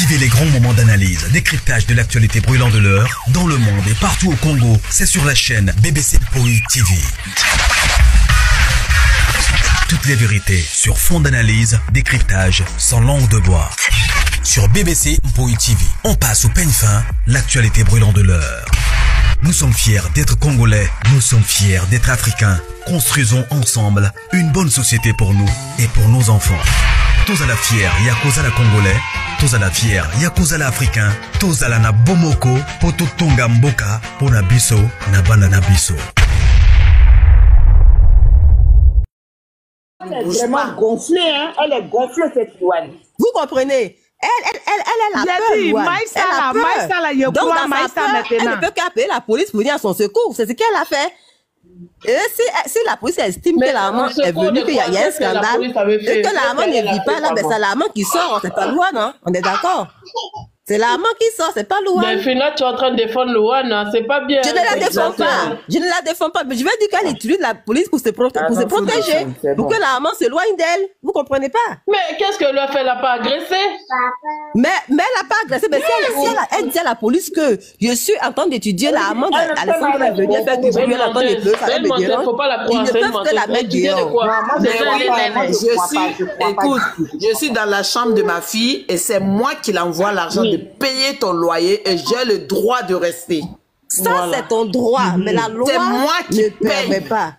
Vivez les grands moments d'analyse, décryptage de l'actualité brûlante de l'heure, dans le monde et partout au Congo. C'est sur la chaîne BBC Mpoi TV. Toutes les vérités sur fond d'analyse, décryptage, sans langue de bois. Sur BBC Mpoi TV, on passe au peigne fin, l'actualité brûlante de l'heure. Nous sommes fiers d'être Congolais, nous sommes fiers d'être Africains. Construisons ensemble une bonne société pour nous et pour nos enfants. Tous à la fière, Yakozala Congolais. Tous à la fière, Yakozala Africain. Tous à la na Bomoko, Poto Tonga Mboka, Pona Biso, Nabana Nabiso. Elle est vraiment gonflée, hein? Elle est gonflée cette Louane. Vous comprenez? Elle a peur. Elle a peur. Donc, dans sa peur, elle ne peut qu'appeler la police pour venir à son secours. C'est ce qu'elle a fait. Et si la police estime que la maman est venue, qu'il y a un scandale, et que la maman ne vit pas là, ben c'est la maman qui sort, c'est pas Louane, hein? On est d'accord? C'est la maman qui sort, c'est pas Louane. Mais finalement, tu es en train de défendre Louane, hein? C'est pas bien. Je ne la défends pas. Je ne la défends pas. Mais je veux dire qu'elle utilise la police pour se protéger, pour que la maman s'éloigne d'elle. Vous comprenez pas? Mais qu'est-ce qu'elle a fait? Elle n'a pas agressé? Mais elle n'a pas agressé. Mais si elle dit à la police que je suis en train d'étudier la maman d'Alessandre est venue faire du bruit, elle entend les pleurs, ça me dérange. Ils ne peuvent que la mettre dehors. Écoute, je suis dans la chambre de ma fille et c'est moi qui l'envoie l'argent de payer ton loyer et j'ai le droit de rester. Ça, c'est ton droit, mais la loi ne permet pas.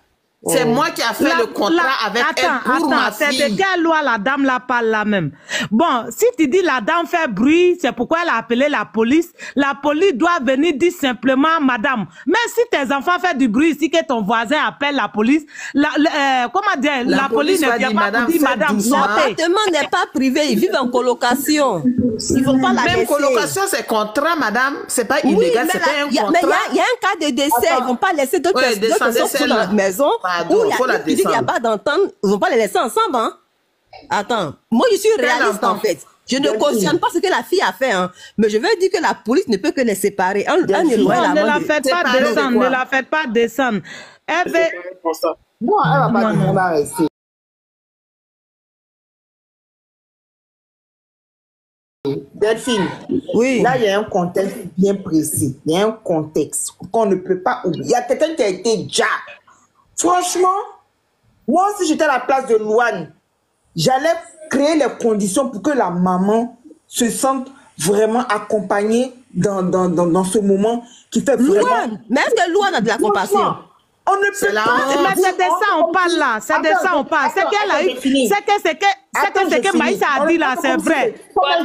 C'est moi qui a fait le contrat avec elle pour ma fille. C'est de quelle loi la dame la parle là même? Bon, si tu dis la dame fait bruit, c'est pourquoi elle a appelé la police. La police doit venir dire simplement, madame, même si tes enfants font du bruit ici, que ton voisin appelle la police, comment dire, la police ne vient pas pour dire, madame, sortez. L'appartement n'est pas privé, ils vivent en colocation. Ils vont pas la laisser. Même colocation, c'est contrat, madame. C'est pas illégal, c'est pas un contrat. Mais il y a un cas de décès, ils vont pas laisser d'autres personnes sur la maison. Où il n'y a pas d'entente, ils vont pas les laisser ensemble, hein. Attends, moi je suis réaliste en fait. Je ne cautionne pas ce que la fille a fait, hein. Mais je veux dire que la police ne peut que les séparer. Ne la faites pas descendre, ne la faites pas descendre. Elle va... Non, elle va pas demander à rester. Delphine, oui. Là il y a un contexte bien précis. Il y a un contexte qu'on ne peut pas oublier. Il y a quelqu'un qui a été déjà. Franchement, moi si j'étais à la place de Louane, j'allais créer les conditions pour que la maman se sente vraiment accompagnée dans ce moment qui fait vraiment... Louane, mais est-ce que Louane a de la compassion? On ne peut pas. Mais c'est de ça on parle là, c'est de ça on parle. C'est qu'elle a eu, c'est que Maïssa a dit là, c'est vrai.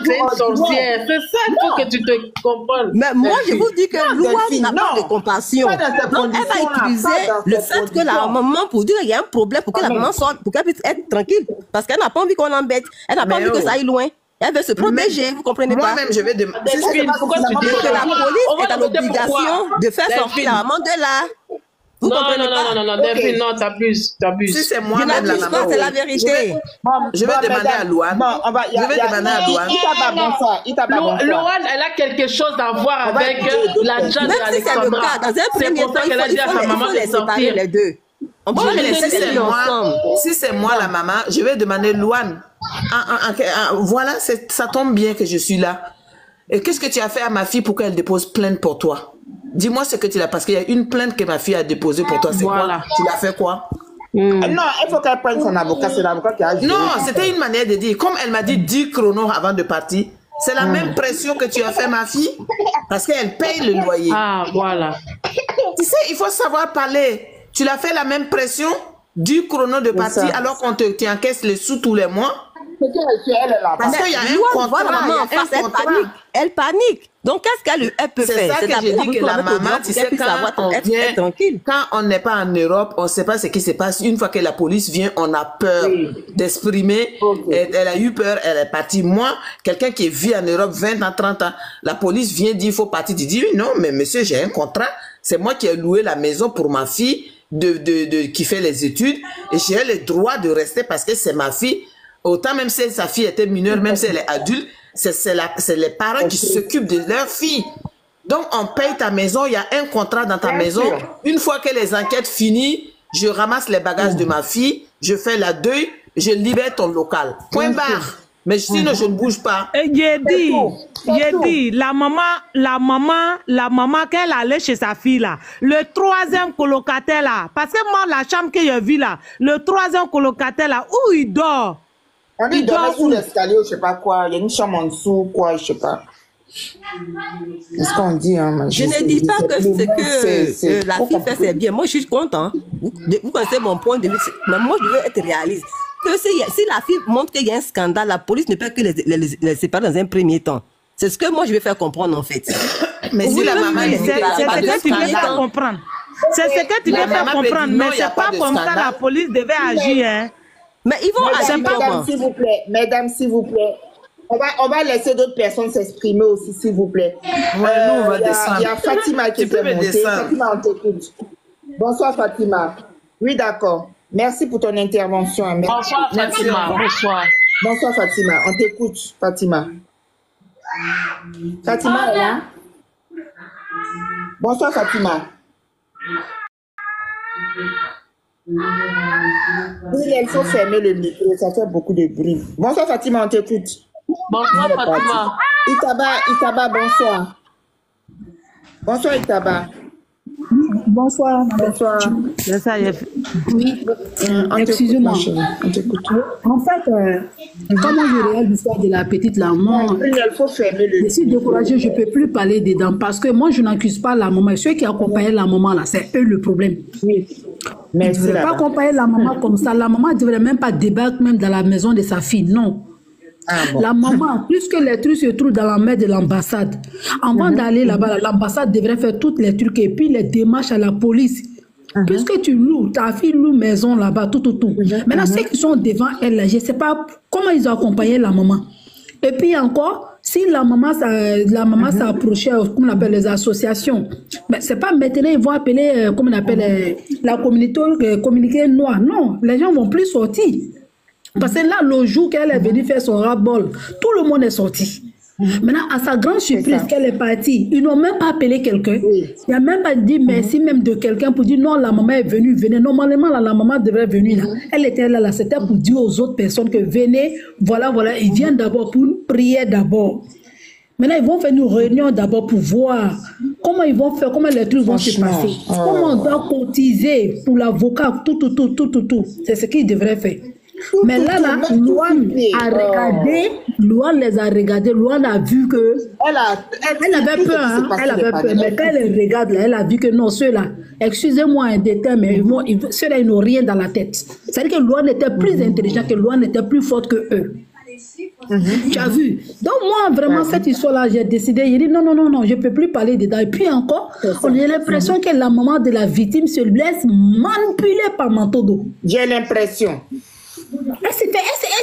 C'est une sorcière, c'est ça il faut que tu te comprennes. Mais moi je vous dis que Louane n'a pas de compassion. Donc elle va utiliser le fait que la maman, pour dire qu'il y a un problème, pour que la maman sorte, pour qu'elle puisse être tranquille. Parce qu'elle n'a pas envie qu'on l'embête, elle n'a pas envie que ça aille loin. Elle veut se protéger, vous comprenez pas? Moi-même, je vais demander. Pourquoi tu dis que la police est à l'obligation de faire sortir la maman de là? Vous comprenez pas? Non, Delphine, non, t'abuses. Si c'est moi-même la maman. C'est la vérité. Je vais demander à Louane. Je vais demander à Louane. Louane, elle a quelque chose à voir avec l'argent d'Alexandra. C'est pour ça qu'elle a dit à sa maman de sortir. Les deux. On peut les laisser ensemble. Si c'est moi la maman, je vais demander Louane. Voilà, ça tombe bien que je suis là. Et qu'est-ce que tu as fait à ma fille pour qu'elle dépose plainte pour toi? Dis-moi ce que tu l'as, parce qu'il y a une plainte que ma fille a déposée pour toi. C'est quoi? Tu l'as fait quoi? Non, il faut qu'elle prenne son avocat. C'est l'avocat qui a joué. Non, c'était une manière de dire. Comme elle m'a dit 10 chronos avant de partir, c'est la même pression que tu as fait ma fille, parce qu'elle paye le loyer. Ah, voilà. Tu sais, il faut savoir parler. Tu l'as fait la même pression, 10 chronos de partir, alors qu'on tu encaisses les sous tous les mois. Parce qu'il y a un contrat, elle panique. Donc, qu'est-ce qu'elle peut faire? C'est ça que j'ai dit que la maman, tu sais, quand on n'est pas en Europe, on ne sait pas ce qui se passe. Une fois que la police vient, on a peur d'exprimer. Elle a eu peur, elle est partie. Moi, quelqu'un qui vit en Europe 20 ans, 30 ans, la police vient dire, il faut partir. Tu dis, non, mais monsieur, j'ai un contrat. C'est moi qui ai loué la maison pour ma fille qui fait les études. Et j'ai le droit de rester parce que c'est ma fille. Autant même si sa fille était mineure, même si elle est adulte, c'est les parents qui s'occupent de leur fille. Donc, on paye ta maison, il y a un contrat dans ta maison. Une fois que les enquêtes finissent, je ramasse les bagages de ma fille, je fais la deuil, je libère ton local. Point barre. Mais sinon, je ne bouge pas. Et j'ai dit, J'ai dit, la maman, qu'elle allait chez sa fille là, le troisième colocataire là, parce que moi, la chambre que j'ai vue là, le troisième colocataire là, où il dort? Il dort sous l'escalier, je sais pas quoi, il y a une chambre en dessous, quoi, je sais pas. C'est ce qu'on dit, hein. Je ne dis pas que ce que la fille fait, c'est bien. Moi, je suis content. Vous connaissez mon point de vue. Mais moi, je veux être réaliste. Que si la fille montre qu'il y a un scandale, la police ne peut que les séparer dans un premier temps. C'est ce que moi, je vais faire comprendre, en fait. Mais si la maman... C'est ce que tu veux faire comprendre. C'est ce que tu veux faire comprendre. Mais c'est pas comme ça la police devait agir, hein. Mais ils vont agir pas. Mesdames, s'il vous plaît. On va laisser d'autres personnes s'exprimer aussi, s'il vous plaît. Ouais, nous, on va descendre. Il y a Fatima qui est montée. Fatima, on t'écoute. Bonsoir, Fatima. Oui, d'accord. Merci pour ton intervention. Bonsoir, Fatima. Bonsoir. Bonsoir, Fatima. On t'écoute, Fatima. Fatima est là? Bonsoir, Fatima. Oui, il faut fermer le micro, ça fait beaucoup de bruit. Bonsoir, Fatima, on t'écoute. Bonsoir, Fatima. Itaba, bonsoir. Bonsoir, Itaba. Bonsoir. Bonsoir. Oui, excusez-moi. En fait, comment je réalise l'histoire de la petite maman, je suis découragée, je ne peux plus parler dedans parce que moi, je n'accuse pas la maman. Ceux qui accompagnaient la maman, là, c'est eux le problème. Oui. Ils ne devraient pas accompagner la maman comme ça. La maman ne devrait même pas débattre même dans la maison de sa fille. Non. Bon. La maman, plus que les trucs se trouvent dans la main de l'ambassade, avant d'aller là-bas, l'ambassade devrait faire tous les trucs et puis les démarches à la police. Puisque tu loues, ta fille loue maison là-bas, tout. Maintenant, ceux qui sont devant elle, je ne sais pas comment ils ont accompagné la maman. Et puis encore, si la maman s'approchait, comme on appelle les associations, mais c'est pas maintenant ils vont appeler, comme on appelle la communauté noire. Non, les gens vont plus sortir. Parce que là, le jour qu'elle est venue faire son ras-bol, tout le monde est sorti. Maintenant, à sa grande surprise qu'elle est partie, ils n'ont même pas appelé quelqu'un. Il n'a même pas dit merci même de quelqu'un pour dire non, la maman est venue, venez. Normalement, la maman devrait venir là. Elle était là, c'était pour dire aux autres personnes que venez, voilà, ils viennent d'abord pour prier d'abord. Maintenant, ils vont faire une réunion d'abord pour voir comment ils vont faire, comment les trucs vont se passer. Comment on doit cotiser pour l'avocat, tout. C'est ce qu'ils devraient faire. Mais là, Louane a regardé, Louane les a regardés, Louane a vu que... Elle avait peur, mais quand elle regarde, là, elle a vu que non, ceux-là, excusez-moi un détail, mais ceux-là, ils n'ont rien dans la tête. C'est-à-dire que Louane était plus intelligent, que Louane était plus forte que eux. Tu as vu? Donc moi, vraiment, cette histoire-là, j'ai décidé, j'ai dit non, je ne peux plus parler dedans. Et puis encore, on a l'impression que la maman de la victime se laisse manipuler par Mantodo. J'ai l'impression. Elle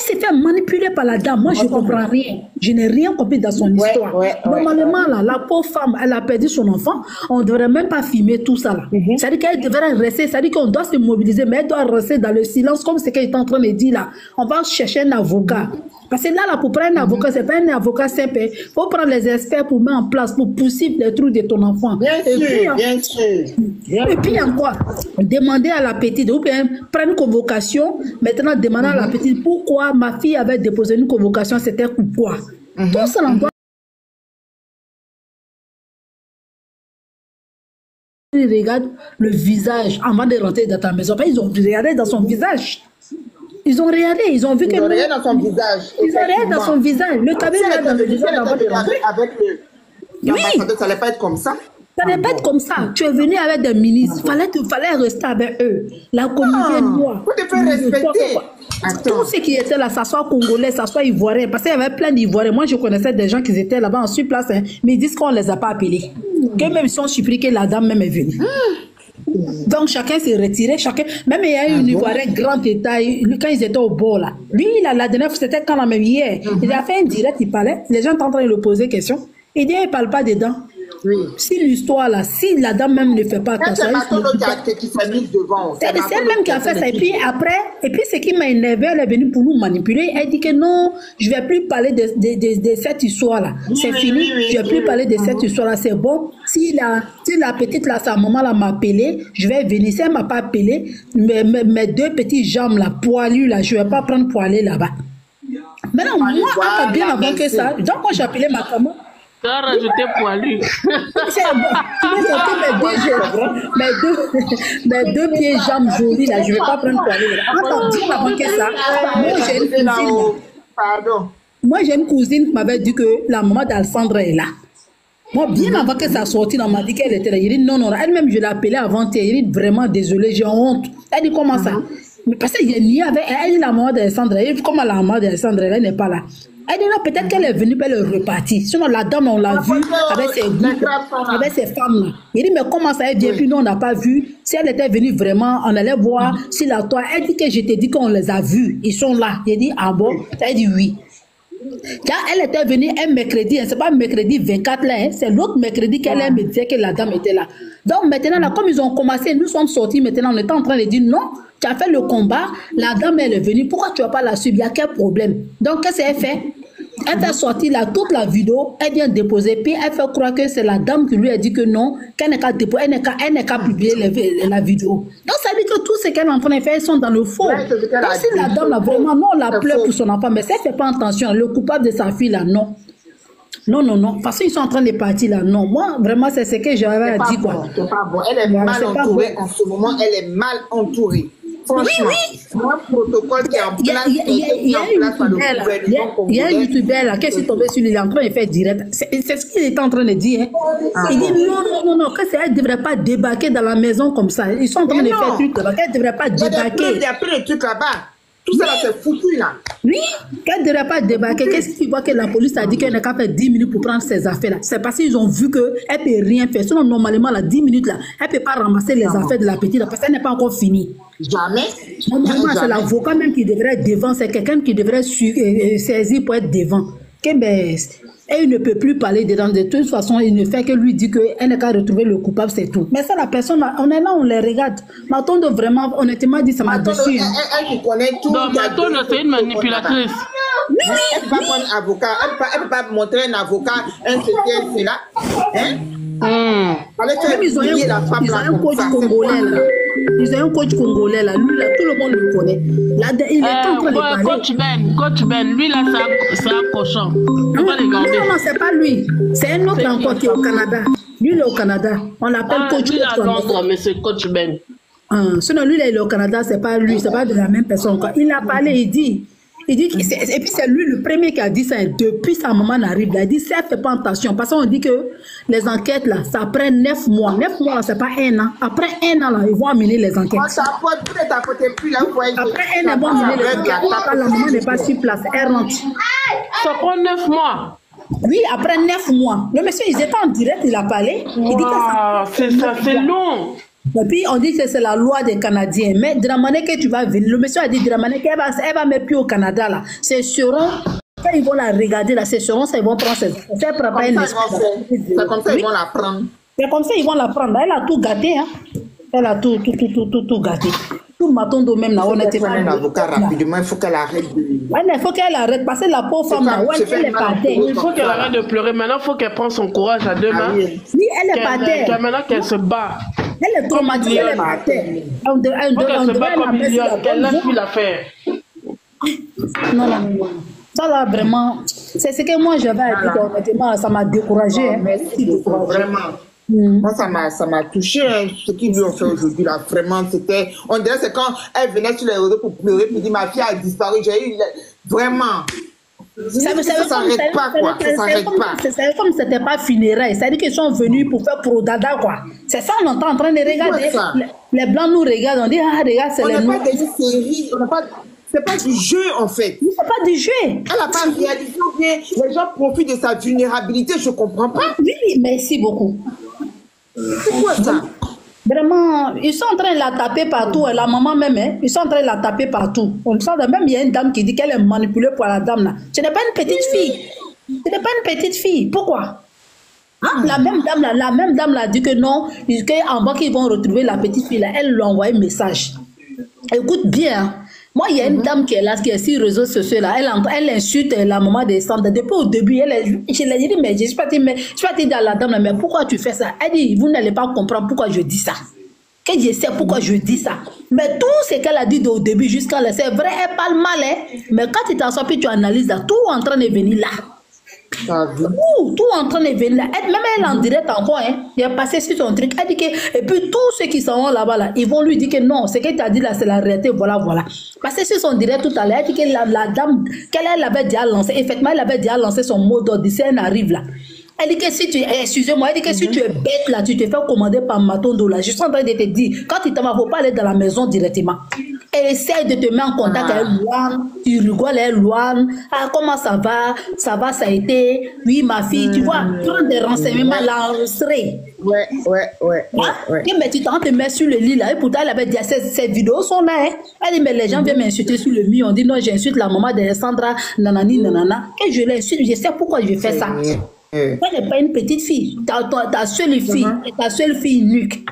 s'est fait manipuler par la dame. Moi, je ne comprends rien. Je n'ai rien compris dans son histoire. Normalement, là, la pauvre femme, elle a perdu son enfant. On ne devrait même pas filmer tout ça. C'est-à-dire qu'elle devrait rester. C'est-à-dire qu'on doit se mobiliser, mais elle doit rester dans le silence, comme ce qu'elle est en train de dire là. On va chercher un avocat. Parce que là, pour prendre un avocat, ce n'est pas un avocat simple. Il faut prendre les experts pour mettre en place, pour poursuivre les trous de ton enfant. Bien sûr. Et puis encore, demander à la petite, ou bien prendre une convocation, maintenant demander à la petite pourquoi ma fille avait déposé une convocation, c'était pourquoi. Tout ça, on doit. Ils regardent le visage avant de rentrer dans ta maison. Ils ont regardé dans son visage. Ils ont regardé, ils ont vu que... Ils ont regardé dans son visage. Ils ont regardé dans son visage. Le cabine là dans le visage avant de rentrer. Avec l'ambassadeur, ça n'allait pas être comme ça. Ça n'allait pas être comme ça. Tu es venu avec des ministres. Il fallait rester avec eux. La communauté noire. Vous devez respecter. Tous ceux qui étaient là, ça soit congolais, ça soit ivoirien. Parce qu'il y avait plein d'ivoiriens. Moi, je connaissais des gens qui étaient là-bas en surplace. Mais ils disent qu'on ne les a pas appelés. Que même ils sont surpris que la dame même est venue. Donc chacun s'est retiré, même il y a eu un Ivoirien grand état, quand ils étaient au bord là. Lui, la dernière fois, c'était quand même hier. Il a fait un direct, il parlait, les gens étaient en train de lui poser des questions. Il dit, il ne parle pas dedans. Si l'histoire là, si la dame même ne fait pas attention, c'est elle-même qui a fait ça. Et puis après, ce qui m'a énervé, elle est venue pour nous manipuler. Elle dit que non, je ne vais plus parler de cette histoire là. C'est fini, je ne vais plus parler de cette histoire là. C'est bon. Si la petite là, sa maman m'a appelé, je vais venir. Si elle ne m'a pas appelé, mes deux petites jambes là, poilues là, je ne vais pas prendre pour aller là-bas. Maintenant, moi, bien avant que ça, donc quand j'ai appelé ma maman, Tu as rajouté poilu. Mes deux pieds jambes jolies là, je ne vais pas prendre poilu. Attends, dis avant que ça. Moi j'ai une cousine qui m'avait dit que la maman d'Alessandra est là. Moi, bien avant que ça sorti, on m'a dit qu'elle était là. Il dit non, non, elle-même, je l'ai appelée avant-hier. Il dit vraiment désolé, j'ai honte. Elle dit comment ça? Mais parce qu'il y avait, elle dit la maman d'Alessandra. Elle dit comment la maman d'Alessandra, elle n'est pas là. Elle dit non, peut-être qu'elle est venue, elle est repartie. Sinon, la dame, on l'a vue avec ses groupes, avec ses femmes. Il dit mais comment ça, elle vient? Puis nous, on n'a pas vu. Si elle était venue vraiment, on allait voir si la toi. Elle dit que je t'ai dit qu'on les a vus. Ils sont là. Il dit ah bon? Elle dit oui. Car elle était venue un mercredi, c'est pas mercredi 24 là, c'est l'autre mercredi qu'elle me disait que la dame était là. Donc maintenant, là, comme ils ont commencé, nous sommes sortis maintenant, on était en train de dire non, tu as fait le combat, la dame elle est venue, pourquoi tu n'as pas la suivre? Il y a quel problème? Donc qu'est-ce qu'elle fait? Elle a sorti là toute la vidéo, elle vient déposer, puis elle fait croire que c'est la dame qui lui a dit que non, qu'elle n'est qu'à déposer, elle n'est qu'à publier la vidéo. Donc ça veut dire que tout ce qu'elle est en train de faire, ils sont dans le faux. Donc si la dame là vraiment, non, on la pleure pour son enfant, mais si elle ne fait pas attention, le coupable de sa fille là, non. Non, non, non, parce qu'ils sont en train de partir là, non. Moi, vraiment, c'est ce que j'avais à dire, quoi. C'est pas bon, elle est mal entourée en ce moment, elle est mal entourée. Franchement, moi, protocole qui est en place, il y a un youtubeur là, qui est tombé sur lui, il est en train de faire direct. C'est ce qu'il est en train de dire. Hein. Il dit non, non, non, non, qu'elle ne devrait pas débarquer dans la maison comme ça. Ils sont en train de faire des trucs là-bas, qu'elle ne devrait pas débarquer. Il y a plein de trucs là-bas. Tout ça là, c'est foutu là. Oui, qu'elle ne devrait pas débarquer. Qu'est-ce qu'il voit que la police a dit qu'elle n'a qu'à faire 10 minutes pour prendre ses affaires là? C'est parce qu'ils ont vu qu'elle ne peut rien faire. Sinon, normalement, là, 10 minutes là, elle ne peut pas ramasser les affaires de la petite là, parce qu'elle n'est pas encore finie. Jamais. Normalement, c'est l'avocat même qui devrait être devant. C'est quelqu'un qui devrait saisir pour être devant. Et il ne peut plus parler dedans. De toute façon, il ne fait que lui dire qu'elle n'a qu'à retrouver le coupable, c'est tout. Mais ça, la personne, on est là, on les regarde. Matonde vraiment, honnêtement dit, ça m'a déçu. Elle qui connaît tout. Non, Matonde, c'est une manipulatrice. Oui. Elle ne peut pas prendre un avocat. Elle ne peut pas montrer un avocat, un secrétaire, c'est là. Hein? Ils ont un coach congolais là. Ils ont un coach congolais là. Lui là, tout le monde le connaît. Là, il est en train de parler. Coach Ben, lui là, c'est un cochon. Non, c'est pas lui. C'est un autre encore qui est au Canada. Lui, il est au Canada. On l'appelle coach. Lui là, Londres, mais c'est coach Ben. Sinon, lui là, il est au Canada, c'est pas lui, c'est pas de la même personne. Il a parlé, il dit et puis c'est lui le premier qui a dit ça. Depuis sa maman arrive là, il dit ça fait pas attention parce qu'on dit que les enquêtes là, ça prend 9 mois. 9 mois là, c'est pas un an. Après un an là, ils vont amener les enquêtes. Après un an, ils vont amener les enquêtes. La maman n'est pas sur place, elle rentre. Ça prend 9 mois. Oui, après 9 mois. Le monsieur, ils étaient en direct, il a parlé. Il dit que ça c'est long. Et puis on dit que c'est la loi des Canadiens. Mais Dramane que tu vas venir, le monsieur a dit Dramane qu'elle va mettre plus au Canada là. C'est Suron, quand ils vont la regarder là, c'est Suron, ça ils vont prendre ses. C'est comme ça ils vont la prendre. C'est comme ça ils vont la prendre. Elle a tout gâté, hein. Elle a tout gâté. Tout Matonde même là, on était pas un avocat rapidement, il faut qu'elle arrête. Il faut qu'elle arrête parce que la pauvre femme là, elle est pas terre. Il faut qu'elle arrête de pleurer. Maintenant, il faut qu'elle prenne son courage à deux mains. Oui, elle est pas terre. Maintenant qu'elle se bat. Elle est traumatisée, elle est pas terre. On se bat comme Liliane, qu'elle n'a plus l'affaire. Non. Ça là, vraiment, c'est ce que moi j'avais à dire, honnêtement, ça m'a découragé. Merci beaucoup, vraiment. Moi, ça m'a touché, hein, ce qu'ils lui ont fait aujourd'hui, là, vraiment, c'était, on dirait c'est quand elle venait sur les réseaux pour pleurer, puis dit, ma fille a disparu, j'ai eu, vraiment, ça s'arrête pas, quoi, ça s'arrête pas. C'est comme c'était pas funérailles, c'est-à-dire qu'ils sont venus pour faire pro-dada, quoi. C'est ça, on entend en train de regarder, les blancs nous regardent, on dit, ah, regarde, c'est les noirs. C'est pas du jeu, en fait. C'est pas du jeu. Elle n'a pas réalisé bien, les gens profitent de sa vulnérabilité, je comprends pas. Oui, merci beaucoup. C'est quoi ça? Vraiment, ils sont en train de la taper partout. Et la maman même, hein, ils sont en train de la taper partout. On sent même, il y a une dame qui dit qu'elle est manipulée par la dame là. Ce n'est pas une petite fille. Ce n'est pas une petite fille. Pourquoi? Hein? La même dame là dit que non, qu'en bas qu'ils vont retrouver la petite fille là, elle lui a envoyé un message. Écoute bien. Moi, il y a une dame qui est là, qui est sur les réseaux sociaux là, elle insulte la maman des Sandra. Depuis au début, je l'ai dit, mais je suis pas dit à la dame là, mais pourquoi tu fais ça? Elle dit, vous n'allez pas comprendre pourquoi je dis ça. Que je sais pourquoi je dis ça. Mais tout ce qu'elle a dit au début jusqu'à là, c'est vrai, elle parle mal, hein. Mais quand tu t'assois puis tu analyses là, tout est en train de venir là. Tout en train de venir là. Même elle en direct encore, hein. Il a passé sur son truc. Elle dit que, et puis tous ceux qui sont là-bas, là, ils vont lui dire que non, ce qu'elle t'a dit là, c'est la réalité, voilà, voilà. Passé sur son direct tout à l'heure, elle dit que la dame, qu'elle avait déjà lancé, effectivement, elle avait déjà lancé son mot d'ordre, si elle arrive là. Elle dit que si tu excusez-moi, elle dit que si tu es bête là, tu te fais commander par Matondo là. Je suis en train de te dire, quand il t'en va, faut pas aller dans la maison directement. Essaye de te mettre en contact avec Luan, tu rigoles avec Luan. Ah, comment ça va? Ça va, ça a été. Oui, ma fille, tu vois, prendre des renseignements, l'enregistrer. Ouais. Mais tu t'en te mets sur le lit là, et pourtant elle avait dit, ces vidéos sont là. Hein. Elle dit, mais les gens viennent m'insulter sur le mur. On dit, non, j'insulte la maman d'Alessandra, nanani, nanana. Et je l'insulte, je sais pourquoi je fais ça. Elle n'est pas une petite fille. Ta seule fille, ta seule fille nuque.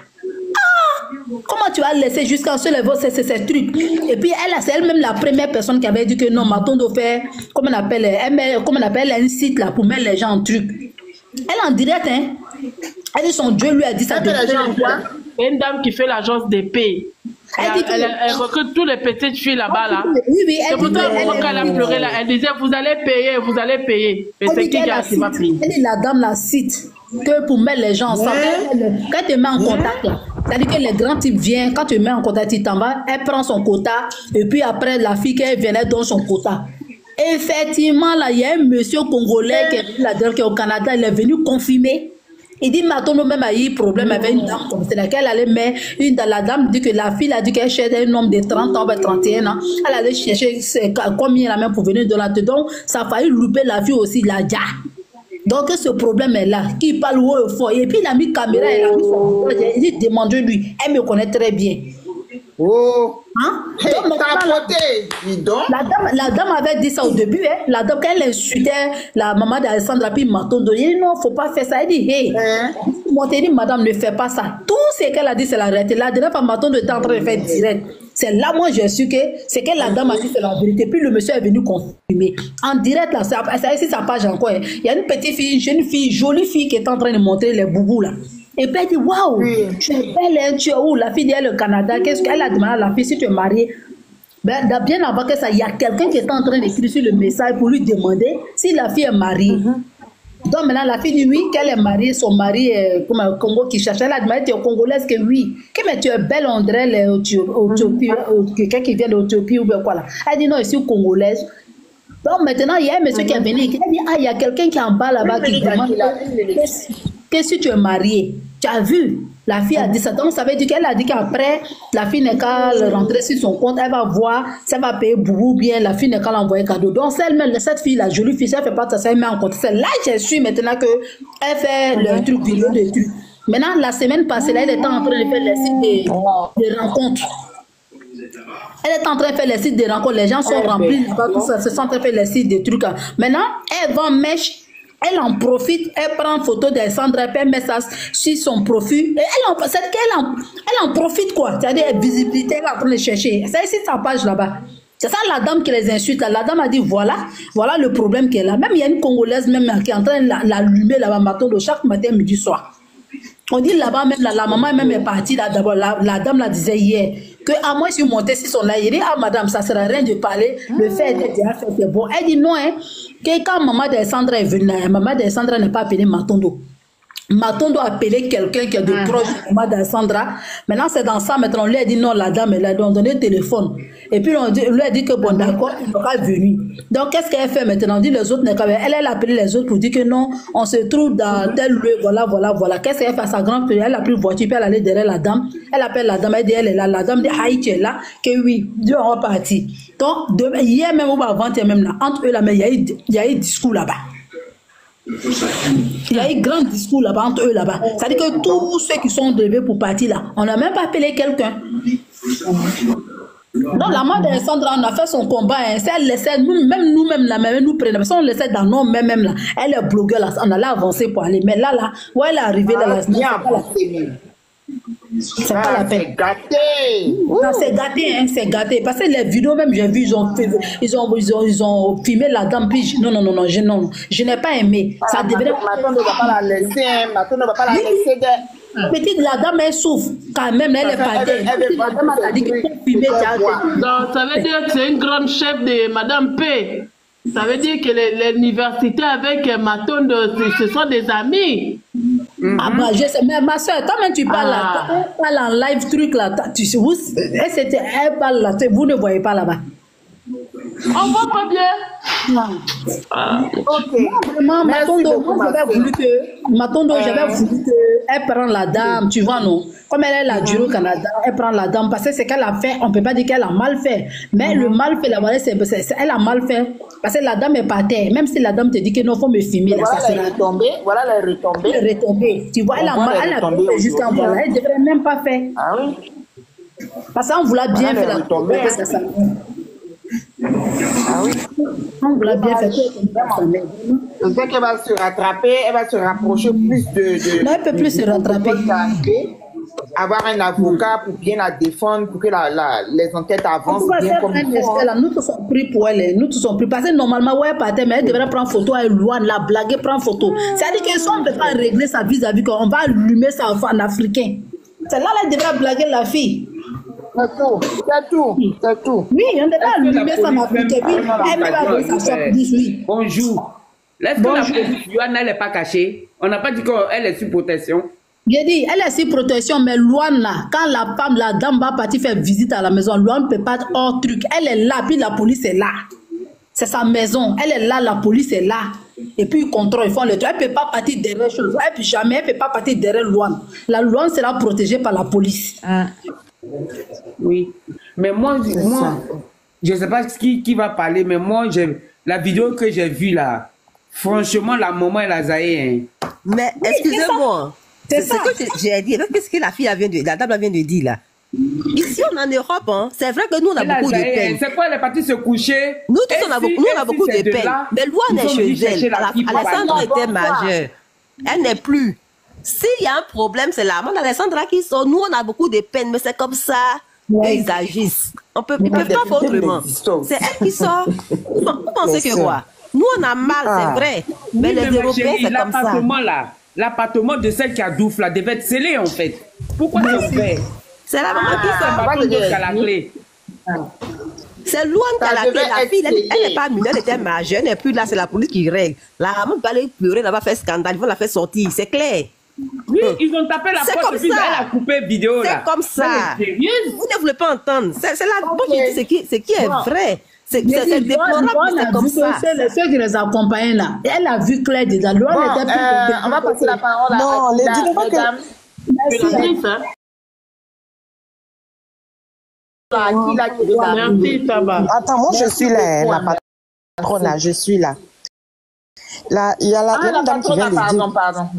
Comment tu vas laisser jusqu'à ce niveau ces trucs? Et puis c'est elle-même la première personne qui avait dit que non, Matondo fait, comment on appelle un site là pour mettre les gens en truc. Elle en direct, hein. Elle dit son Dieu lui a dit ça. Une dame qui fait l'agence des pays. Elle recrute tous les petites filles là-bas là. Oui, c'est pour ça qu'elle a pleuré là. Elle disait vous allez payer. Mais c'est qui va payer? Elle dit la dame la cite que pour mettre les gens ensemble. Quand tu te mets en contact là, c'est-à-dire que les grands types viennent, quand tu mets en contact, tu t'en vas, elle prend son quota, et puis après la fille qui vient, elle donne son quota. Effectivement, là, il y a un monsieur congolais qui est venu là-dedans, qui est au Canada, il est venu confirmer. Il dit, Matondo même a eu problème avec une dame comme c'est laquelle elle allait mettre la dame dit que la fille a dit qu'elle cherchait un homme de 30 ans, 31 ans. Elle allait chercher combien la même pour venir de là-dedans. Donc, ça a failli louper la fille aussi, la ja. Donc, ce problème est là, qui parle haut et fort. Et puis, il a mis caméra, il a mis son... Il dit, demande-lui. Elle me connaît très bien. Oh! Hein? Donc, la dame avait dit ça au début. Hein? La dame, quand elle insultait la maman d'Alessandra, puis Matondo, elle dit non, faut pas faire ça. Elle dit, hey, madame, ne fais pas ça. Tout ce qu'elle a dit, c'est la réalité. La dernière fois, Matondo était en train de faire direct. C'est là, moi, j'ai su que ce que la dame a dit, c'est la vérité. Puis le monsieur est venu confirmer. En direct, là, c'est ici sa page encore. Il y a une petite fille, une jeune fille, jolie fille qui est en train de montrer les boubous là. Et puis elle dit, waouh, tu es belle, hein, tu es où? La fille dit, elle est au Canada. Qu'est-ce qu'elle a demandé à la fille si tu es mariée? Ben, bien avant que ça, il y a quelqu'un qui est en train d'écrire sur le message pour lui demander si la fille est mariée. Donc maintenant, la fille dit oui, qu'elle est mariée, son mari est comme un Congo qui cherche. Elle a demandé, tu es congolaise, que oui. Que mais tu es belle, on dirait quelqu'un qui vient d'Éthiopie ou bien quoi là. Elle dit non, je suis congolaise. Donc maintenant, il y a un monsieur qui est venu, il dit, ah, il y a quelqu'un qui est en bas là-bas qui demande que si tu es mariée, tu as vu, la fille a dit ça. Donc ça veut dire qu'elle a dit qu'après, la fille n'est qu'à rentrer sur son compte, elle va voir, ça va payer beaucoup bien, la fille n'est qu'à l'envoyer cadeau. Donc cette fille, la jolie fille, elle fait pas de ça, elle met en compte. C'est là que je suis maintenant qu'elle fait le truc vidéo de truc. Maintenant, la semaine passée, là, elle était en train de faire les sites de rencontres. Elle est en train de faire les sites de rencontres, les gens sont remplis, tout ça, se sont en train de faire les sites de trucs. Maintenant, elle vend mèche. Elle en profite, elle prend une photo d'Alessandra, elle met ça sur son profil. Et elle en profite quoi. C'est-à-dire, visibilité, elle est en train de chercher. C'est ici sa page là-bas. C'est ça la dame qui les insulte. Là. La dame a dit voilà le problème qu'elle a. Même il y a une Congolaise même qui est en train de l'allumer là-bas Matondo chaque matin, midi, soir. On dit là-bas même, la maman même est partie là d'abord. La dame la disait hier que à moi je suis montée sur son là. Il dit ah madame, ça sert à rien de parler. Le fait était déjà fait, c'est bon. Elle dit non hein. Que quand maman d'Alessandra est venue là, maman d'Alessandra n'a pas appelé Matondo. Matondo a appelé quelqu'un qui est de proche de maman d'Alessandra. Maintenant c'est dans ça, maintenant on lui a dit non, la dame elle a donné le téléphone. Et puis on lui a dit que bon d'accord, il n'aura venu. Donc qu'est-ce qu'elle fait maintenant? On dit les autres, elle a appelé les autres pour dire que non, on se trouve dans tel lieu, voilà. Qu'est-ce qu'elle fait à sa grande fille? Elle a pris une voiture, puis elle allait derrière la dame. Elle appelle la dame, elle dit elle est là. La dame dit Haïti est là, que oui, Dieu en reparti. Donc hier même ou avant-hier même là, entre eux là, mais il y a eu discours là-bas. Il y a eu grand discours là-bas entre eux là-bas. C'est-à-dire que tous ceux qui sont levés pour partir là, on n'a même pas appelé quelqu'un. Donc la mère d'Alessandra, on a fait son combat. Hein. Elle laissait, nous-mêmes là, même nous prenons. On laissait dans nos même là. Elle est blogueur là, on allait avancer pour aller. Mais là, où elle est arrivée là, c'est pas la peine. C'est gâté. Non, c'est gâté, hein, c'est gâté. Parce que les vidéos même, j'ai vu, ils ont filmé la dame. Puis non, je n'ai pas aimé. Ça devrait. Maintenant, on ne va pas la laisser. Maintenant, on ne va pas la laisser. Petite, la dame, elle souffre quand même, elle est pas telle. La dame a dit qu'il faut filmer. Donc, ça veut dire que c'est une grande chef de Madame P. Ça veut dire que l'université avec Matondo, ce sont des amis. Ah bah je sais, mais ma soeur, toi-même tu parles là, tu parles en live truc là, tu sais, elle parle là, vous ne voyez pas là-bas. On voit pas bien. Ok. Vraiment, Matondo, j'avais voulu qu'elle prenne la dame, tu vois, non? Comme elle est là, du au Canada, elle prend la dame, parce que ce qu'elle a fait, on ne peut pas dire qu'elle a mal fait. Mais le mal fait, elle a mal fait, parce que la dame est par terre. Même si la dame te dit que non, il faut me filmer, là, ça sera retombée. Voilà, elle est retombée. Elle est retombée. Tu vois, elle a fait jusqu'en voilà. Elle ne devrait même pas faire. Ah oui? Parce qu'on voulait bien faire la retombée. Ah oui. On voulait bien faire. C'est qu'elle va se rattraper, elle va se rapprocher plus de non, elle peut plus se rattraper. Avoir un avocat pour bien la défendre, pour que les enquêtes avancent bien comme il faut. Nous tous sommes pris pour elle. Nous tous sommes pris. Parce que normalement, ouais, par terre, mais elle devrait prendre photo à Luan, la blaguer, prendre photo. C'est-à-dire que si on ne peut pas régler sa vis-à-vis, on va allumer ça en africain. C'est là qu'elle devrait blaguer la fille. C'est tout. Oui, on devrait allumer ça en africain. Oui, elle ne va pas donner sa sorte 10, oui. Bonjour. Est-ce que la police, Luan, elle n'est pas cachée? On n'a pas dit qu'elle est sous protection. J'ai dit, elle est sous protection, mais Luan là, quand la femme, la dame va partir faire visite à la maison, Luan ne peut pas être hors truc. Elle est là, puis la police est là. C'est sa maison. Elle est là, la police est là. Et puis ils contrôlent, ils font le truc. Elle ne peut pas partir derrière chose. Elle ne peut pas partir derrière Luan. La Luan sera protégée par la police. Oui. Mais moi je ne sais pas qui va parler, mais moi, la vidéo que j'ai vue là, franchement, la maman, elle a zaïe. Hein. Mais excusez-moi. C'est ce que j'ai dit. Qu'est-ce que la dame vient de dire là? Ici, on est en Europe, hein. C'est vrai que nous, on a beaucoup de peine. C'est quoi, elle est partie se coucher? Nous tous, on a beaucoup de peine. Mais Luan est chez elle. Alessandra était majeure. Elle n'est plus. S'il y a un problème, c'est la maman d'Alessandra qui sort. Nous, on a beaucoup de peine, mais c'est comme ça. Ils agissent. Ils ne peuvent pas faire autrement. C'est elle qui sort. Vous pensez que quoi? Nous, on a mal, c'est vrai. Mais les Européens, c'est comme ça. L'appartement de celle qui a Douf là devait être scellé en fait. Pourquoi c'est fait? C'est la maman qui sort. La clé. C'est Luan qui a la clé. La fille, elle n'est pas mineure, elle était majeure, elle n'est plus là, c'est la police qui règle. La maman va aller pleurer, elle va faire scandale, ils vont la faire sortir, c'est clair. Oui, ils ont tapé la porte et puis elle a coupé vidéo là. C'est comme ça. Vous ne voulez pas entendre. C'est la bonne qui ce qui est vrai. C'est déplorable, c'est comme ça. Ceux qui les accompagnent là, elle a vu clair déjà. On va passer la parole à non, les mesdames. Merci. Attends, moi je suis la patronne là, je suis là. Là, il y a une dame qui vient de dire.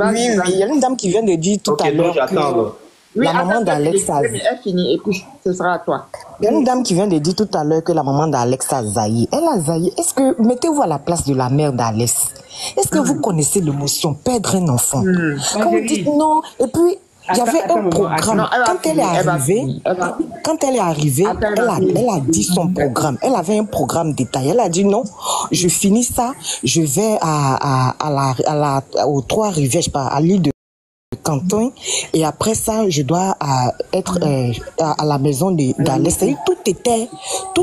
Oui, il y a une dame qui vient de dire tout à l'heure que la maman d'Alex a zaï. Elle finit et puis ce sera à toi. Il y a une dame qui vient de dire tout à l'heure que la maman d'Alex a zaï. Elle a zaï. Est-ce que, mettez-vous à la place de la mère d'Alex. Est-ce que vous connaissez l'émotion, perdre un enfant? Quand vous dites non, et puis, il y avait un programme. Quand elle est arrivée, elle a dit son programme. Elle avait un programme détaillé. Elle a dit non, je finis ça, je vais aux Trois-Rivières, je sais pas, à l'île de Canton, et après ça, je dois être à la maison d'Alès. Tout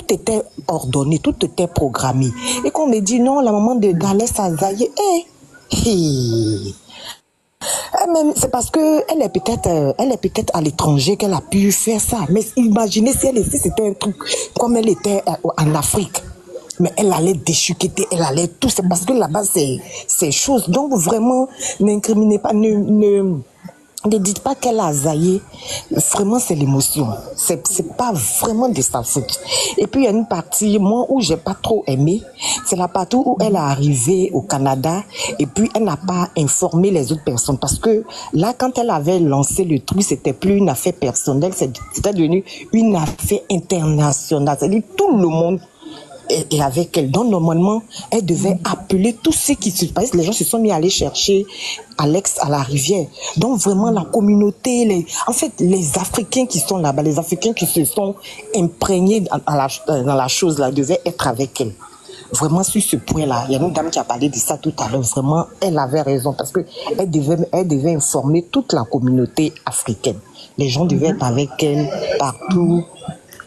était ordonné, tout était programmé. Et qu'on me dit non, la maman d'Alès a zaïe. C'est parce que elle est peut-être à l'étranger qu'elle a pu faire ça. Mais imaginez si c'était un truc comme elle était en Afrique. Mais elle allait déchiqueter, elle allait tout. C'est parce que là-bas, c'est chose. Donc vraiment, n'incriminez pas, ne dites pas qu'elle a zaïe. Vraiment, c'est l'émotion. C'est pas vraiment de sa faute. Et puis, il y a une partie, moi, où j'ai pas trop aimé. C'est la partie où elle est arrivée au Canada et puis elle n'a pas informé les autres personnes. Parce que là, quand elle avait lancé le truc, c'était plus une affaire personnelle, c'était devenu une affaire internationale. C'est-à-dire, tout le monde et avec elle. Donc, normalement, elle devait appeler tous ceux qui se passent. Les gens se sont mis à aller chercher Alex à la rivière. Donc, vraiment, la communauté, les Africains qui sont là-bas, les Africains qui se sont imprégnés dans la chose là, devaient être avec elle. Vraiment, sur ce point-là, il y a une dame qui a parlé de ça tout à l'heure. Vraiment, elle avait raison parce qu'elle devait informer toute la communauté africaine. Les gens devaient être avec elle partout.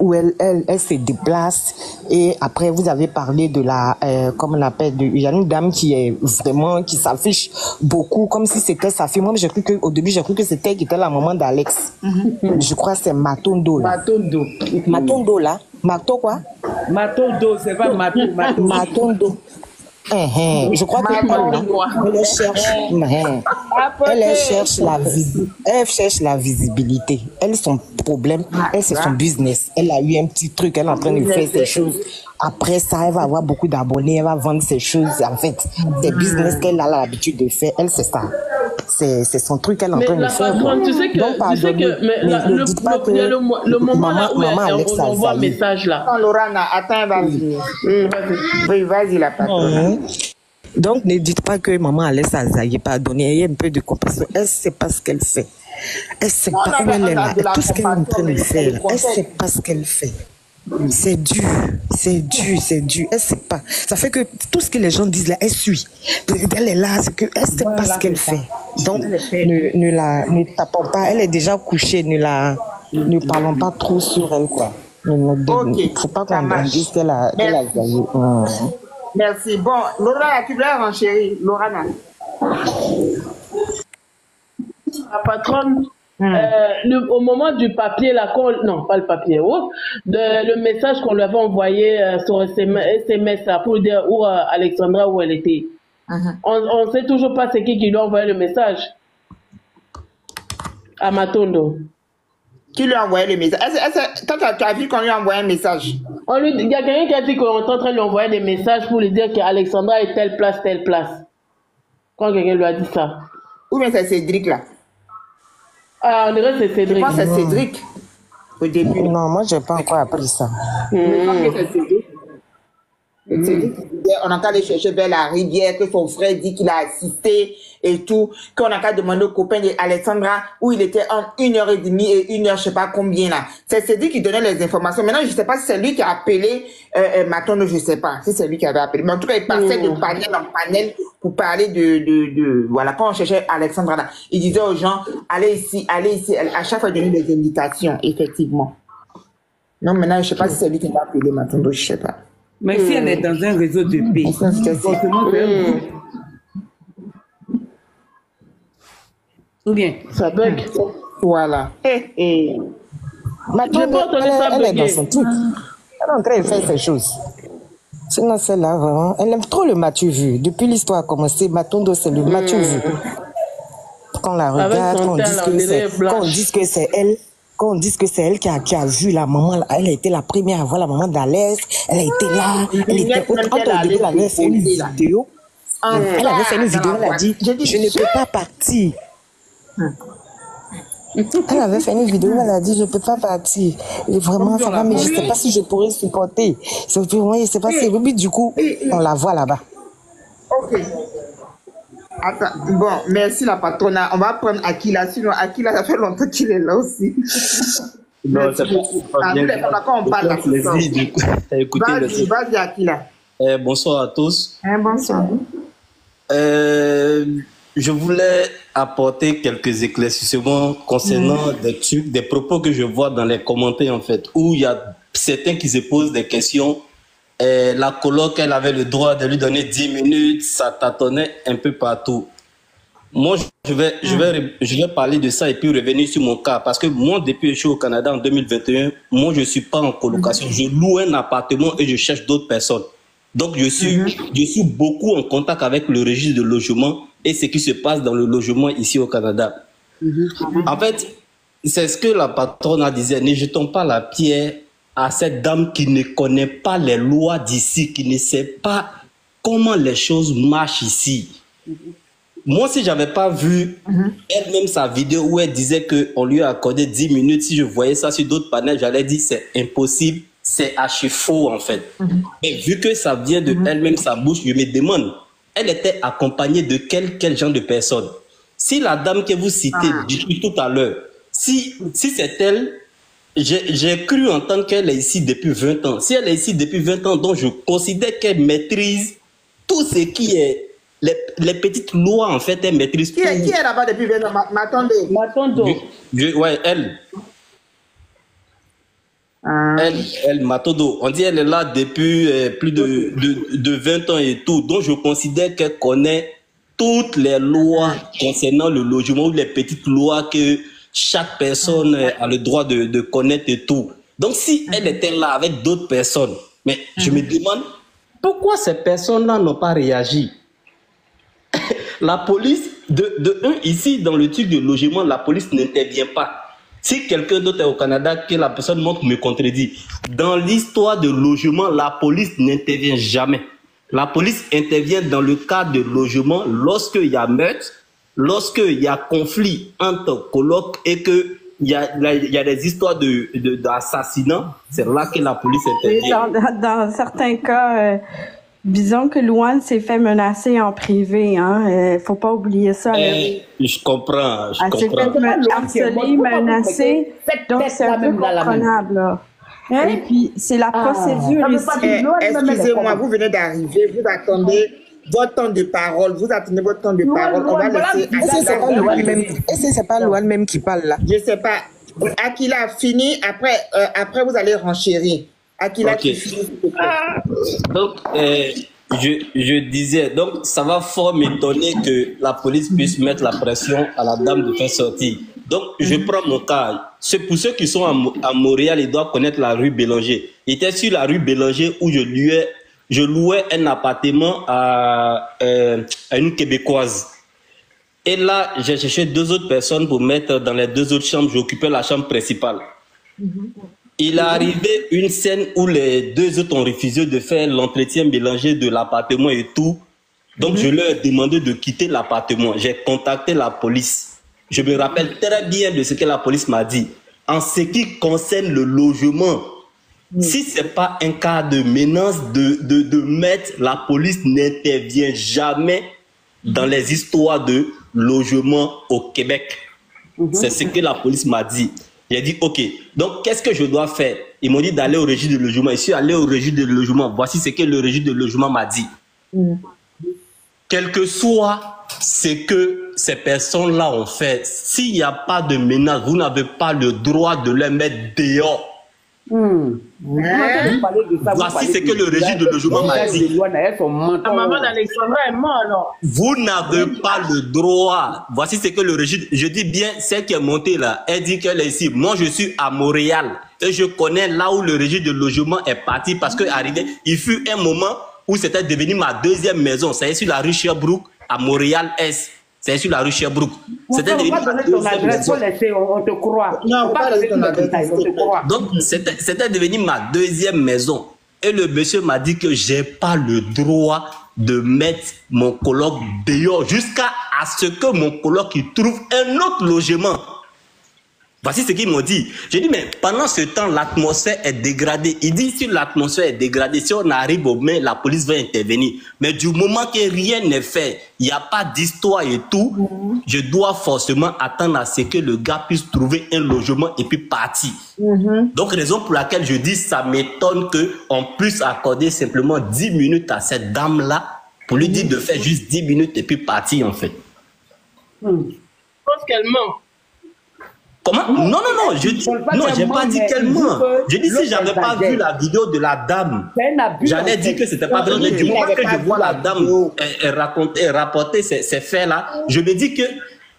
où elle se déplace. Et après, vous avez parlé de la, comme on appelle, il y a une dame qui est vraiment, qui s'affiche beaucoup, comme si c'était sa fille. Moi, au début, j'ai cru que c'était elle qui était la maman d'Alex. Je crois que c'est Matondo, là. Matondo, là. Mato quoi? Matondo, c'est pas Matondo. Je crois qu'elle cherche la visibilité. Elle, son problème, elle, c'est son business. Elle a eu un petit truc, elle est en train de faire ses choses. Après ça, elle va avoir beaucoup d'abonnés, elle va vendre ses choses. En fait, c'est business qu'elle a l'habitude de faire. Elle, c'est ça. C'est son truc qu'elle est en train de faire. Tu sais que, le moment là où on envoie un message là. Lorana, attends, vas-y. Vas-y, la patronne. Donc, ne dites pas que maman Alex Azaye pas donné un peu de compassion. Elle ne sait pas ce qu'elle fait. Elle ne sait pas où elle est là. Tout ce qu'elle est en train de faire, elle ne sait pas ce qu'elle fait. C'est dur, c'est dur, c'est dur. Elle ne sait pas. Ça fait que tout ce que les gens disent là, elle suit. Elle est là, c'est qu'elle ne sait pas ce qu'elle fait. Donc, ne tapons pas. Elle est déjà couchée. Ne parlons pas trop sur elle, quoi. Il ne faut pas qu'on dise qu'elle a zaïe. Merci. Bon, Laura, tu voulais renchérir, Lorana. La patronne, au moment du papier, non, pas le papier, le message qu'on lui avait envoyé sur SMS pour dire où Alexandra, où elle était. On ne sait toujours pas c'est qui lui a envoyé le message. À Matondo. Qui lui a envoyé le message? Toi, tu as vu qu'on lui a envoyé un message? Il y a quelqu'un qui a dit qu'on est en train de lui envoyer des messages pour lui dire qu'Alexandra est telle place, telle place. Quand quelqu'un lui a dit ça. Ou bien c'est Cédric là? Ah, on dirait que c'est Cédric. Je pense que c'est Cédric. Au début. Non, moi, je n'ai pas encore appris ça. Je pense que c'est Cédric. On a qu'à aller chercher vers la rivière, que son frère dit qu'il a assisté et tout, qu'on a qu'à demander au copain d'Alexandra où il était en 1h30 et 1h, je sais pas combien là. C'est Cédric qui donnait les informations. Maintenant, je sais pas si c'est lui qui a appelé Matondo, je sais pas si c'est lui qui avait appelé. Mais en tout cas, il passait de panel en panel pour parler voilà, quand on cherchait Alexandra là, il disait aux gens, allez ici, à chaque fois il donnait des indications, effectivement. Non, maintenant, je sais pas si c'est lui qui a appelé Matondo, je sais pas. Mais si elle est dans un réseau de paix, forcément c'est un groupe. Ou bien ça bug. Voilà. Maintenant, elle est dans son truc. Elle est en train de faire ses choses. Sinon, celle-là, vraiment, elle aime trop le Mathieu Vu. Depuis l'histoire a commencé, Matondo, c'est le Mathieu Vu. Quand on la regarde, quand on dit que c'est elle. Quand on dit que c'est elle qui a vu la maman, elle a été la première à voir la maman d'Alex, elle a été là, elle était elle avait fait une vidéo. Elle avait fait une vidéo, elle a dit, je ne peux pas partir. Elle avait fait une vidéo, elle a dit, je ne peux pas partir. Et vraiment, ça va, mais je ne sais pas si je pourrais supporter. Je ne sais pas si le but, du coup, on la voit là-bas. Ok. Attends, bon, merci la patronne. On va prendre Akila, sinon Akila, ça fait longtemps qu'il est là aussi. Non, c'est pas bien. Quand on parle là, vas-y Akila. Bonsoir à tous. Bonsoir. Je voulais apporter quelques éclaircissements concernant des trucs, des propos que je vois dans les commentaires en fait, où il y a certains qui se posent des questions. La coloc, elle avait le droit de lui donner 10 minutes, ça tâtonnait un peu partout. Moi, je vais parler de ça et puis revenir sur mon cas. Parce que moi, depuis que je suis au Canada en 2021, moi, je ne suis pas en colocation. Je loue un appartement et je cherche d'autres personnes. Donc, je suis beaucoup en contact avec le registre de logement et ce qui se passe dans le logement ici au Canada. En fait, c'est ce que la patronne a dit. Ne jetons pas la pierre à cette dame qui ne connaît pas les lois d'ici, qui ne sait pas comment les choses marchent ici. Moi, si je n'avais pas vu elle-même sa vidéo où elle disait qu'on lui a accordé 10 minutes, si je voyais ça sur d'autres panels, j'allais dire c'est impossible, c'est archi faux en fait. Mais vu que ça vient de elle-même, sa bouche, je me demande, elle était accompagnée de quel genre de personne? Si la dame que vous citez depuis tout à l'heure, si c'est elle, j'ai cru entendre qu'elle est ici depuis 20 ans. Si elle est ici depuis 20 ans, donc je considère qu'elle maîtrise tout ce qui est les petites lois, en fait, elle maîtrise tout. Qui est là-bas depuis 20 ans? Matondo. Ouais, elle. Elle, Matodo, on dit elle est là depuis plus de 20 ans et tout. Donc je considère qu'elle connaît toutes les lois concernant le logement ou les petites lois que chaque personne a le droit de connaître et tout. Donc si elle était là avec d'autres personnes, mais je me demande pourquoi ces personnes-là n'ont pas réagi. La police, ici dans le truc de logement, la police n'intervient pas. Si quelqu'un d'autre est au Canada, que la personne montre me contredit. Dans l'histoire de logement, la police n'intervient jamais. La police intervient dans le cas de logement lorsqu'il y a meurtre, lorsqu'il y a conflit entre colocs et qu'il y a des histoires d'assassinat. C'est là que la police intervient. Dans certains cas, disons que Louane s'est fait menacer en privé. Hein. Faut pas oublier ça. Je comprends. Elle s'est fait harceler, menacer. Donc c'est un peu comprenable. Et puis, c'est la procédure ici. Excusez-moi, vous venez d'arriver, vous attendez votre temps de parole, vous attendez votre temps de parole. On va laisser... Est-ce que c'est pas Louane même qui parle là? Je sais pas. Akila a fini, après vous allez renchérir. Akila, tu finis. Donc, je disais, donc ça va fort m'étonner que la police puisse mettre la pression à la dame de faire sortir. Donc, je prends mon cas. Pour ceux qui sont à Montréal, ils doivent connaître la rue Bélanger. J'étais sur la rue Bélanger où je louais un appartement à une Québécoise. Et là, j'ai cherché 2 autres personnes pour mettre dans les 2 autres chambres. J'occupais la chambre principale. Il est arrivé une scène où les 2 autres ont refusé de faire l'entretien mélangé de l'appartement et tout. Donc, je leur ai demandé de quitter l'appartement. J'ai contacté la police. Je me rappelle très bien de ce que la police m'a dit. En ce qui concerne le logement, si ce n'est pas un cas de menace de maître, la police n'intervient jamais dans les histoires de logement au Québec. C'est ce que la police m'a dit. J'ai dit, OK, donc qu'est-ce que je dois faire? Ils m'ont dit d'aller au registre de logement. Je suis allé au registre de logement. Voici ce que le registre de logement m'a dit. Quel que soit ce que ces personnes-là ont fait, s'il n'y a pas de menace, vous n'avez pas le droit de les mettre dehors. Voici ce que le registre de logement m'a dit. La maman d'Alexandra est morte, alors. Vous n'avez pas le droit. Voici ce que le registre... Je dis bien, celle qui est montée là, elle dit qu'elle est ici. Moi, je suis à Montréal. Et je connais là où le registre de logement est parti parce qu'arrivé, il fut un moment où c'était devenu ma 2e maison. C'est sur la rue Sherbrooke, à Montréal-Est. C'est sur la rue Sherbrooke. C'était devenu ma 2e maison. On te croit. Non, on pas donner ton adresse. Donc, c'était devenu ma 2e maison. Et le monsieur m'a dit que j'ai pas le droit de mettre mon coloc dehors jusqu'à ce que mon coloc il trouve un autre logement. Voici ce qu'ils m'ont dit. J'ai dit, mais pendant ce temps, l'atmosphère est dégradée. Il dit, si l'atmosphère est dégradée, si on arrive aux mains, la police va intervenir. Mais du moment que rien n'est fait, il n'y a pas d'histoire et tout, je dois forcément attendre à ce que le gars puisse trouver un logement et puis partir. Donc, raison pour laquelle je dis, ça m'étonne qu'on puisse accorder simplement 10 minutes à cette dame-là pour lui dire de faire juste 10 minutes et puis partir, en fait. Je pense qu'elle ment. Comment? Non, j'ai pas dit qu'elle ment. Je dis si j'avais pas vu la vidéo de la dame, j'allais dire que c'était pas vrai. Mais du moment que je vois la dame rapporter ces faits-là, je me dis que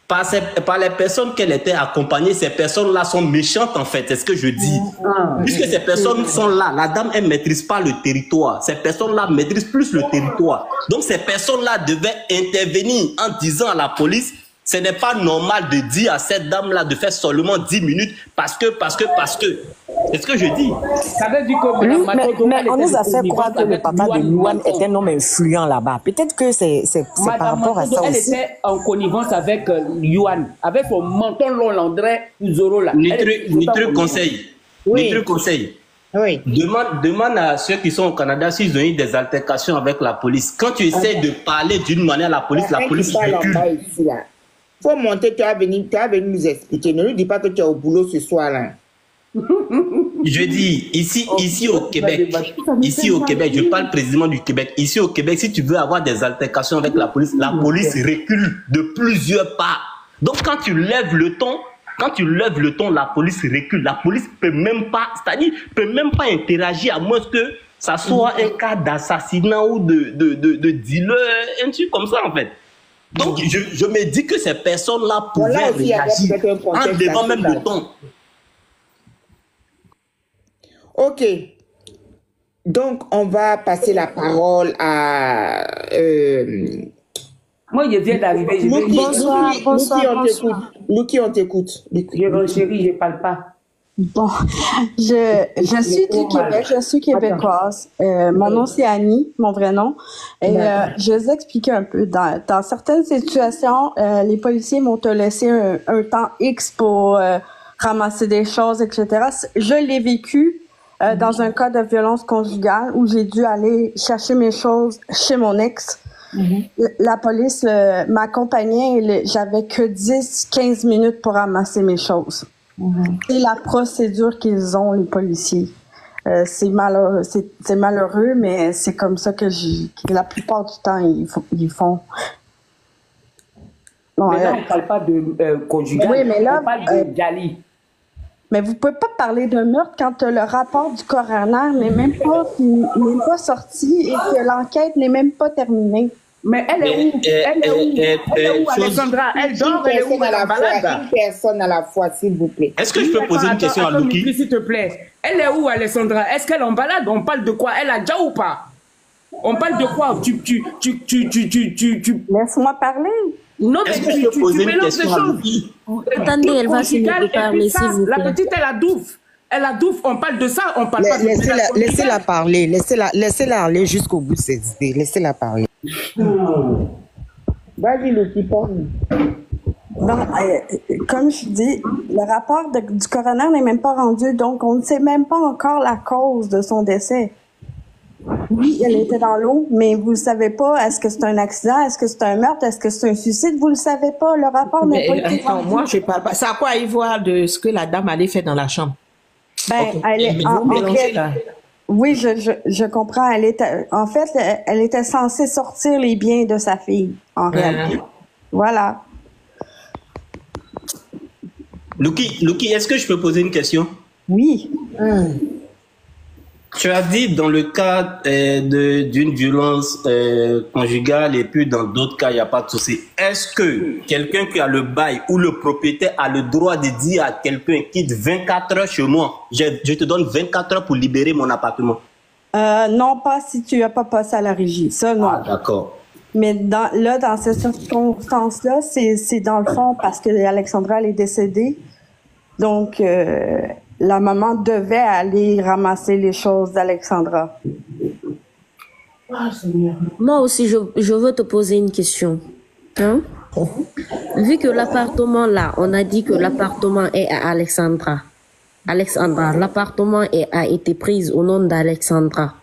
par les personnes qu'elle était accompagnée, ces personnes-là sont méchantes en fait, c'est ce que je dis. Puisque ces personnes sont là, la dame, elle ne maîtrise pas le territoire. Ces personnes-là maîtrisent plus le territoire. Donc ces personnes-là devaient intervenir en disant à la police, ce n'est pas normal de dire à cette dame-là de faire seulement 10 minutes parce que. C'est ce que je dis. Mais on nous a fait croire que le papa de Louane est un homme influent là-bas. Peut-être que c'est par rapport à ça aussi. Elle était en connivence avec Louane, avec son menton long, l'André Zoro là. Nitru conseil. Nitru conseil. Oui. Demande à ceux qui sont au Canada s'ils ont eu des altercations avec la police. Quand tu essaies de parler d'une manière à la police recule. Faut monter, tu as venu nous expliquer. Ne lui dis pas que tu es au boulot ce soir-là. Je dis, ici au Québec, je parle précisément du Québec. Ici au Québec, si tu veux avoir des altercations avec la police recule de plusieurs pas. Donc quand tu lèves le ton, Quand tu lèves le ton, la police recule. La police peut même pas, c'est-à-dire, peut même pas interagir à moins que ça soit un cas d'assassinat ou de dealer, un truc comme ça, en fait. Donc, je me dis que ces personnes-là pouvaient réagir en devant même le ton. Ok. Donc, on va passer la parole à... Moi, je viens d'arriver. Bonsoir. Luki, on t'écoute. Chérie, je ne parle pas. Bon, je suis du Québec, je suis québécoise. Mon nom c'est Annie, mon vrai nom. Et je vais vous expliquer un peu. Dans certaines situations, les policiers vont te laisser un temps X pour ramasser des choses, etc. Je l'ai vécu dans un cas de violence conjugale où j'ai dû aller chercher mes choses chez mon ex. La police m'accompagnait et j'avais que 10-15 minutes pour ramasser mes choses. C'est la procédure qu'ils ont, les policiers. C'est malheureux, mais c'est comme ça que la plupart du temps, ils font. Non, mais là, on ne parle pas de conjugal, oui, mais là, on parle de Djali. Mais vous ne pouvez pas parler de meurtre quand le rapport du coroner n'est même pas sorti et que l'enquête n'est même pas terminée. Mais elle est où? Elle est où, Alexandra? Elle dort, elle est où? Une personne à la fois, s'il vous plaît. Est-ce que je peux poser une question à Luki? S'il te plaît. Elle est où, Alexandra? Est-ce qu'elle est en balade? On parle de quoi? Elle a déjà ou pas? On parle de quoi? Laisse-moi parler. Non, mais est-ce que je peux poser une question à Luki? Attendez, elle va se parler, s'il vous plaît. La petite, elle a douf. Elle a douf. On parle de ça, on parle pas de Laissez-la parler. Laissez-la aller jusqu'au bout de ses idées. Laissez-la parler. Vas-y, Luki, parle. Bon, comme je dis, le rapport du coroner n'est même pas rendu, donc on ne sait même pas encore la cause de son décès. Oui, elle était dans l'eau, mais vous ne savez pas, est-ce que c'est un accident, est-ce que c'est un meurtre, est-ce que c'est un suicide, vous ne le savez pas, le rapport n'est pas été rendu. Moi, je ne parle pas. C'est à quoi y voir de ce que la dame allait faire dans la chambre? Elle est oui, je comprends. En fait, elle était censée sortir les biens de sa fille, en réalité. Voilà. Luki, est-ce que je peux poser une question? Oui. Tu as dit dans le cas d'une violence conjugale et puis dans d'autres cas, il n'y a pas de souci. Est-ce que quelqu'un qui a le bail ou le propriétaire a le droit de dire à quelqu'un quitte 24 heures chez moi, je te donne 24 heures pour libérer mon appartement? Non, pas si tu n'as pas passé à la régie. Ça, non. Ah, d'accord. Mais dans ces circonstances-là, c'est dans le fond parce que Alexandra, elle est décédée. Donc, la maman devait aller ramasser les choses d'Alexandra. Moi aussi, je veux te poser une question. Hein? Vu que l'appartement là, on a dit que l'appartement est à Alexandra. L'appartement a été pris au nom d'Alexandra.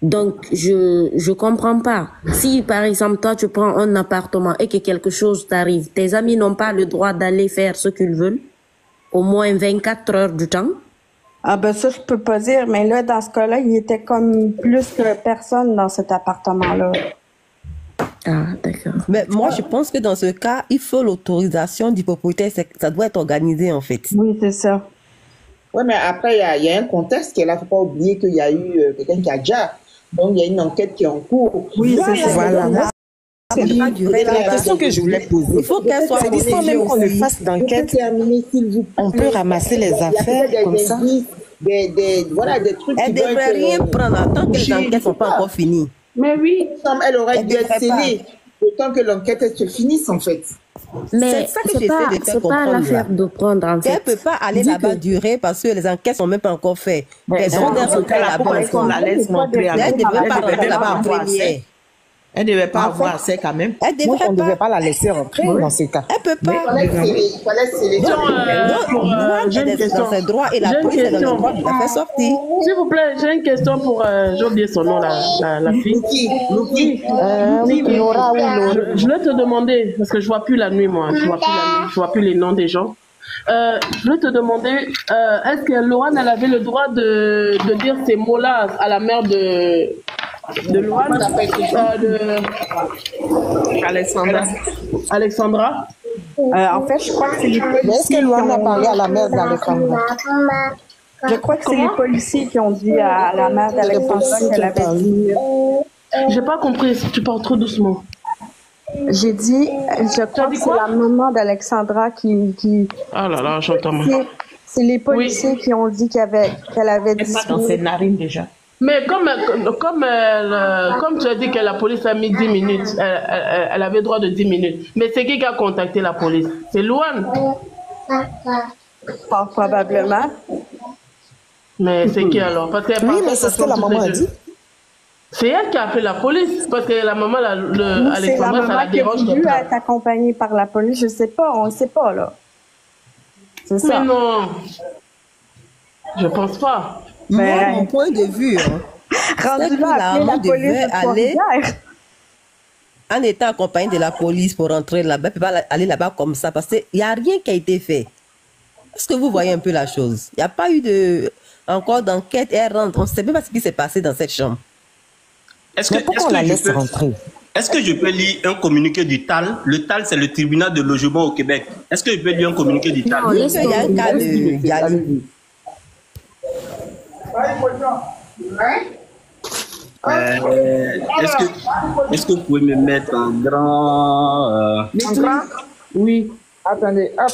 Donc, je comprends pas. Si, par exemple, toi, tu prends un appartement et que quelque chose t'arrive, tes amis n'ont pas le droit d'aller faire ce qu'ils veulent? Au moins 24 heures du temps? Ah ben ça, je peux pas dire, mais là, dans ce cas-là, il était comme plus que personne dans cet appartement-là. Ah, d'accord. Mais moi, je pense que dans ce cas, il faut l'autorisation du propriétaire. Ça doit être organisé, en fait. Oui, c'est ça. Oui, mais après, il y a un contexte qui est là. Il ne faut pas oublier qu'il y a eu quelqu'un qui a déjà. Donc, il y a une enquête qui est en cours. Oui, c'est ça. Voilà. C'est la question que je voulais poser. Il faut qu'elle soit protégée. Sans même qu'on ne fasse d'enquête, on peut ramasser les affaires comme ça. Voilà, des trucs. Elle ne devrait rien prendre tant que les enquêtes ne sont pas encore finies. Mais oui. Elle aurait dû être scellée le temps que l'enquête se finisse, en fait. Mais c'est pas l'affaire de prendre, en fait. Elle ne peut pas aller là-bas durer parce que les enquêtes ne sont même pas encore faites. Elles sont dans ce cas là-bas. Elle ne devrait pas rentrer là-bas en première. Elle ne devait pas avoir ça quand même. Moi, on ne devait pas la laisser rentrer dans ce cas. Elle ne peut pas. Il fallait sceller. Dans ses droits et la police est dans le droit de la faire sortir. S'il vous plaît, j'ai une question pour... j'ai oublié son nom, la fille. Luki. Je voulais te demander, parce que je ne vois plus la nuit, moi. Je ne vois plus les noms des gens. Je voulais te demander, est-ce que Lohan, elle avait le droit de dire ces mots-là à la mère de Lohan, Alexandra. Alexandra. En fait, je crois que c'est les policiers. Est-ce que Luana a parlé à la mère d'Alexandra? Je crois que c'est les policiers qui ont dit à la mère d'Alexandra qu'elle avait dit. J'ai pas compris, si tu parles trop doucement. J'ai dit, je crois que c'est la maman d'Alexandra qui. Ah là là, j'entends mal. C'est les policiers qui ont dit qu'elle avait dit. Pas dans ses narines déjà. Mais comme tu as dit que la police a mis 10 minutes, elle avait droit de 10 minutes. Mais c'est qui a contacté la police? C'est Luan. Probablement. Mais c'est qui alors? Parce que oui, mais c'est ce que la maman a dit. C'est elle qui a appelé la police. Parce que la maman, Alexandra, ça la dérange. C'est la maman qui a voulu être accompagnée par la police. Je sais pas, on ne sait pas là. C'est ça. Mais non. Je pense pas. Moi, mon point de vue, rendu là, la maman devait aller en étant accompagnée de la police pour rentrer là-bas, elle ne peut pas aller là-bas comme ça parce qu'il n'y a rien qui a été fait. Est-ce que vous voyez un peu la chose? Il n'y a pas eu encore d'enquête. Elle rentre. On ne sait même pas ce qui s'est passé dans cette chambre. Pourquoi on la laisse rentrer? Est-ce que je peux lire un communiqué du TAL? Le TAL, c'est le tribunal de logement au Québec. Est-ce que je peux lire un communiqué du TAL? Non, il y a un cas de Yali. Est-ce que vous pouvez me mettre en grand... En grand? Oui. Attendez, hop.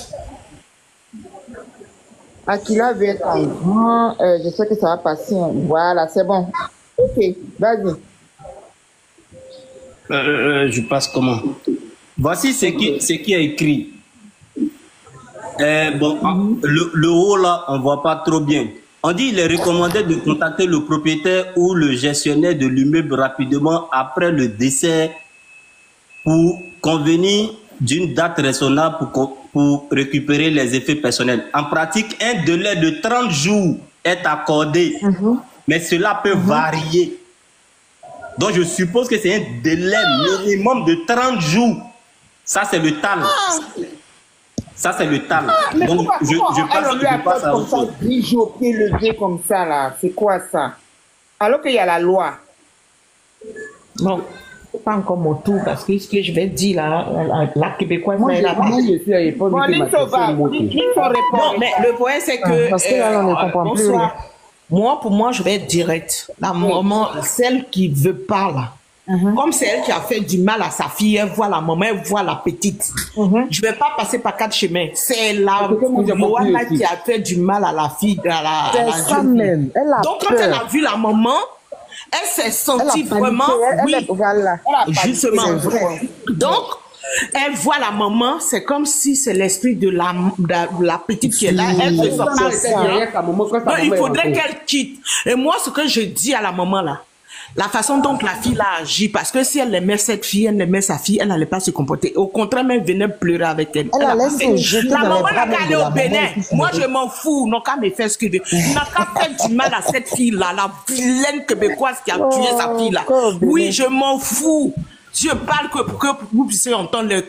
Akila veut être en grand. Je sais que ça va passer. Voilà, c'est bon. Ok, vas-y. Je passe comment? Voici ce qui est écrit. Le haut là, on ne voit pas trop bien. On dit qu'il est recommandé de contacter le propriétaire ou le gestionnaire de l'immeuble rapidement après le décès pour convenir d'une date raisonnable pour récupérer les effets personnels. En pratique, un délai de 30 jours est accordé, mais cela peut varier. Donc, je suppose que c'est un délai minimum de 30 jours. Ça, c'est le TAL. Ça, c'est le TAL. Donc, je passe à autre chose. 10 jours pied levé comme ça, là. C'est quoi ça? Alors qu'il y a la loi. Non, pas encore mon tour, parce que ce que je vais dire là, la québécoise, moi, je suis à l'époque. Non, mais le point, c'est que. Parce que là, on ne comprend plus. Moi, pour moi, je vais être direct. La maman, celle qui veut pas là. Comme c'est elle qui a fait du mal à sa fille, elle voit la maman, elle voit la petite. Je vais pas passer par 4 chemins. C'est la Moana qui a fait du mal à la fille, à la jeune fille. Donc quand elle a vu la maman, elle s'est sentie vraiment, justement. Donc, elle voit la maman, c'est comme si c'est l'esprit de la petite qui est là. Elle ne peut pas rester derrière. Non, il faudrait qu'elle quitte. Et moi, ce que je dis à la maman là, la façon dont la fille a agi, parce que si elle aimait cette fille, elle aimait sa fille, elle n'allait pas se comporter. Au contraire, elle venait pleurer avec elle. La maman n'a qu'à aller au Bénin. Moi, je m'en fous. Non, qu'à me faire ce que je veux. Il n'a qu'à faire du mal à cette fille-là, la vilaine québécoise qui a tué sa fille-là. Oui, je m'en fous. Je parle que vous puissiez entendre les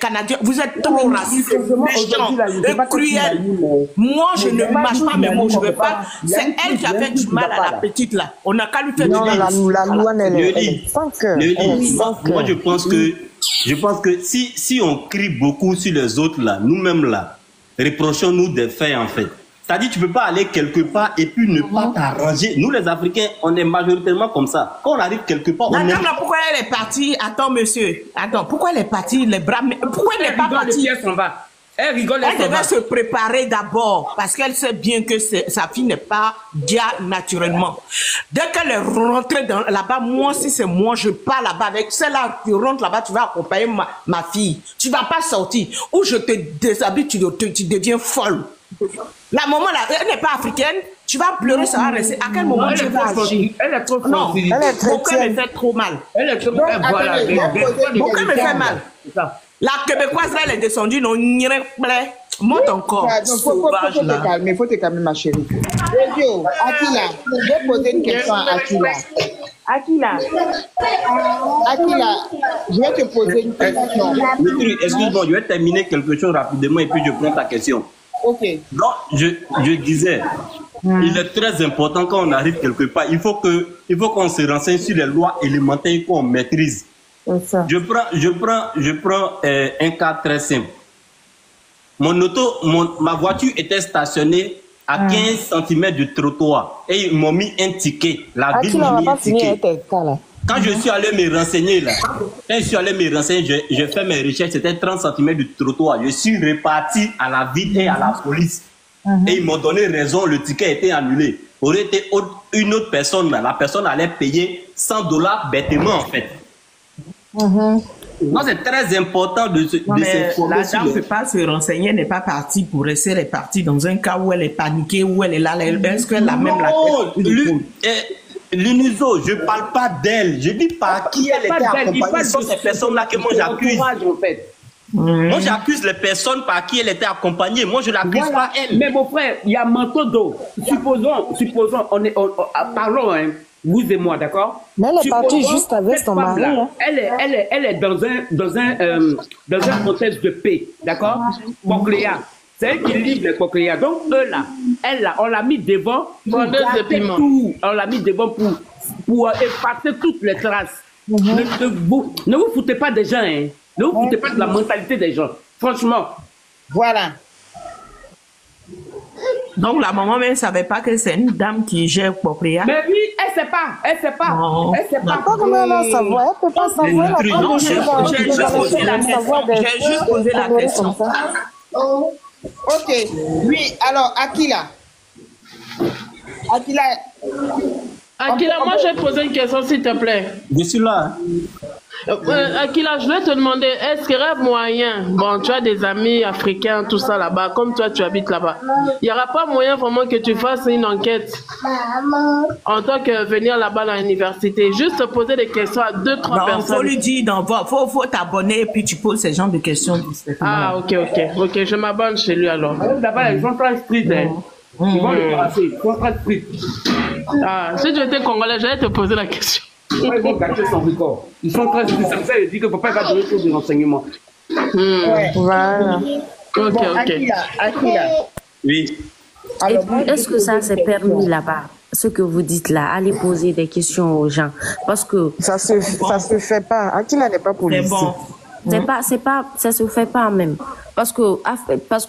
Canadiens. Vous êtes trop racistes, méchants et cruels. Moi, je ne mâche pas mes mots. Je veux pas. C'est elle qui a fait du mal à la petite là. On n'a qu'à lui faire du mal. La loi, elle est sans cœur. Moi, je pense que si on crie beaucoup sur les autres là, nous-mêmes là, reprochons-nous des faits en fait. C'est-à-dire tu ne peux pas aller quelque part et puis ne pas t'arranger. Nous, les Africains, on est majoritairement comme ça. Quand on arrive quelque part, on est... Pourquoi elle est partie? Attends, monsieur. Attends, pourquoi elle est partie les bras... Pourquoi elle n'est pas partie? Elle rigole, elle devait se préparer d'abord parce qu'elle sait bien que sa fille n'est pas dia naturellement. Dès qu'elle est rentrée là-bas, moi, si c'est moi, je pars là-bas avec celle-là, tu rentres là-bas, tu vas accompagner ma fille. Tu ne vas pas sortir. Ou je te déshabille, tu deviens folle. La maman, là, elle n'est pas africaine. Tu vas pleurer, ça va rester. À quel moment tu vas agir? Elle est trop forte. Non, mon cœur me fait trop mal. Elle est trop forte. Mon cœur me fait mal. La québécoise, elle est descendue, non, monte encore. Il faut te calmer, ma chérie. Akila, je vais poser une question à Akila. Akila, je vais te poser une question. Excuse-moi, je vais terminer quelque chose rapidement et puis je prends ta question. Ok. Donc, je disais, il est très important quand on arrive quelque part, il faut qu'on se renseigne sur les lois élémentaires qu'on maîtrise. Je prends un cas très simple. Ma voiture était stationnée à 15 cm du trottoir et ils m'ont mis un ticket. La ville m'a mis un ticket. Quand je suis allé me renseigner j'ai fait mes recherches, c'était 30 cm du trottoir. Je suis reparti à la ville et à la police. Et ils m'ont donné raison, le ticket était annulé. Aurait été une autre personne, la personne allait payer $100 bêtement en fait. Non, c'est très important de s'informer. La dame ne peut pas se renseigner, n'est pas partie pour rester, elle est partie dans un cas où elle est paniquée, où elle est là, est-ce qu'elle a même la tête? L'UNISO, je ne parle pas d'elle, je dis par qui elle était accompagnée. Ce sont ces personnes-là que moi j'accuse. Moi j'accuse les personnes par qui elle était accompagnée, moi je l'accuse pas elle. Mais mon frère, il y a Mantodo. Supposons, parlons, hein. Vous et moi, d'accord? Mais elle est partie juste avec son mari. Hein. Elle est dans un contexte de paix, d'accord? Cochléa. C'est elle qui livre les cochléas. Donc, on l'a mis devant pour tout. On l'a mis devant pour effacer toutes les traces. Ne vous foutez pas des gens, hein. Ne vous foutez pas de la mentalité des gens. Franchement. Voilà. Donc la maman même ne savait pas que c'est une dame qui gère propriétaire. Mais oui, elle ne sait pas. Elle sait pas. Elle sait pas. Comment elle va savoir? Elle ne peut pas savoir. J'ai juste posé la question. Ok. Oui, alors, Akila, moi j'ai posé une question s'il te plaît. Je suis là. Akila, je vais te demander, est-ce qu'il y aurait moyen, bon tu as des amis africains, tout ça là-bas, comme toi tu habites là-bas, il n'y aura pas moyen vraiment que tu fasses une enquête en tant que venir là-bas à l'université, juste te poser des questions à 2-3 personnes. Il faut lui dire, faut t'abonner et puis tu poses ce genre de questions. Ah ok, je m'abonne chez lui alors. Là-bas, ils sont très stricts, hein. Ils vont le passer, ils sont très stricts. Ah, si tu étais congolais, j'allais te poser la question. Ils vont gâcher son record. Ils sont très stricts, c'est ça, ils disent que papa va donner tous les renseignements. Voilà. Ok. Akila. Oui. Est-ce que ça c'est permis là-bas? Ce que vous dites là, aller poser des questions aux gens, parce que ça se fait pas. Akila n'est pas policier. Ça se fait pas même. Parce que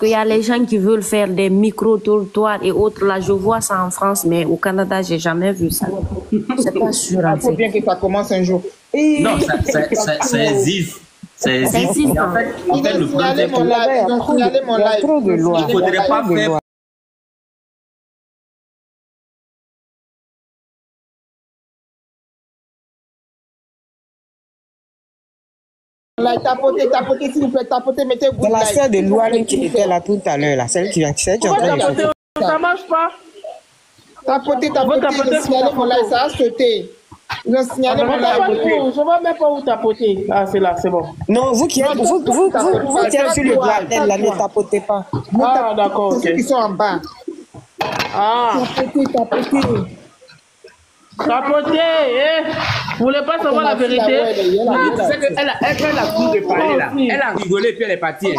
y a les gens qui veulent faire des micro-trottoirs et autres. Là, je vois ça en France, mais au Canada, j'ai jamais vu ça. C'est pas sûr. Il faut bien que ça commence un jour. Non, ça existe. Ça existe. En fait, le problème, il y a trop de lois. Il ne faudrait pas faire. Tapotez, s'il vous plaît, tapotez, mettez good. C'est la sœur de Louane qui était là tout à l'heure, là, celle qui est en train de faire. Ça marche pas. Tapotez, ils ont signalé mon live, ça a sauté. Ils ont signalé mon live. Je vois même pas où tapoter. Ah, c'est là, c'est bon. Non, vous qui êtes sur le bras, là, ne tapotez pas. Ah, d'accord, ok. Ceux qui sont en bas. Ah. Tapotez, vous voulez pas savoir la vérité? Elle a tout de parler là. Elle a rigolé puis elle est partie.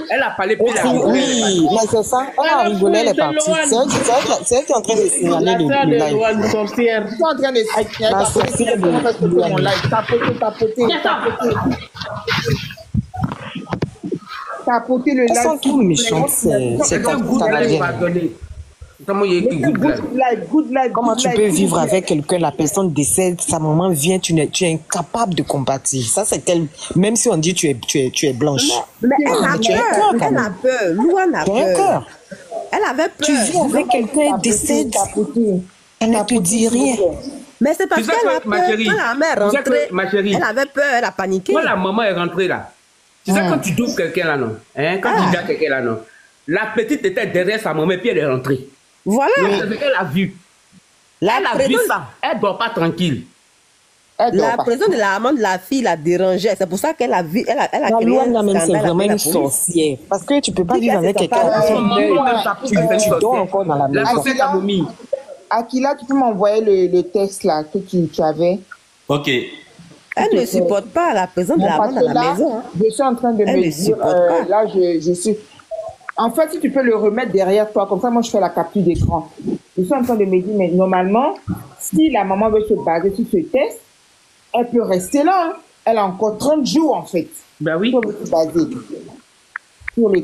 Elle a parlé puis elle a rigolé. Oui, mais c'est ça. Elle a rigolé, elle est partie. C'est elle qui est en train de signaler le live. Ils sont en train de signaler mon live. Tapotez. Tapotez le live. Elles sont toutes méchantes. C'est comme ça la vie. Good life. Comment tu peux vivre avec quelqu'un, la personne décède, sa maman vient, tu es incapable de compatir. Ça, c'est tel. Même si on dit tu es blanche. Mais elle a peur. Louane a peur. Elle avait peur. Tu vis avec quelqu'un, décède. Elle ne te dit rien. Mais c'est parce qu'elle a peur. Quand la mère est rentrée, elle avait peur, elle a paniqué. Quand la maman est rentrée là, tu sais, quand tu douves quelqu'un là, non, quand tu dis quelqu'un là, non, la petite était derrière sa maman et puis elle est rentrée. Voilà. C'est ce qu'elle a vu. Elle a vu ça. Elle ne dort pas tranquille. La présence de la maman de la fille la dérangeait. C'est pour ça qu'elle a vu. Elle a créé un scandale. C'est vraiment une sorcière. Parce que tu ne peux pas vivre avec quelqu'un. Tu dors encore dans la maison. Akila, tu peux m'envoyer le texte là que tu avais. Ok. Elle ne supporte pas la présence de la maman dans la maison. Je suis en train de me dire. Là, je suis. En fait, si tu peux le remettre derrière toi, comme ça, moi, je fais la capture d'écran. Je suis en train de me dire, mais normalement, si la maman veut se baser sur ce test, elle peut rester là. Hein. Elle a encore 30 jours, en fait. Ben oui. Pour le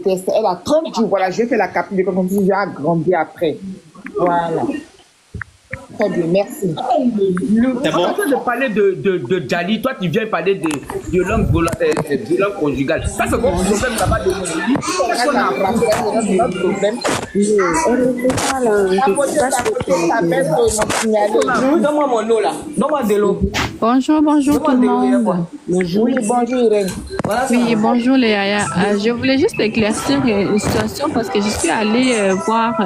test. Elle a 30 jours. Voilà, je vais faire la capture de comme si je vais agrandir après. Voilà. Très bien, merci. C'est bon. En train de parler de Djali, toi tu viens parler de violence conjugale. Ça c'est quoi le problème là-bas de mon lit? Donne-moi mon eau là. Donne-moi de l'eau. Bonjour tout le monde. Bonjour. Oui, bonjour Irène. Oui, bonjour les Yaya. Je voulais juste éclaircir une situation parce que je suis allée voir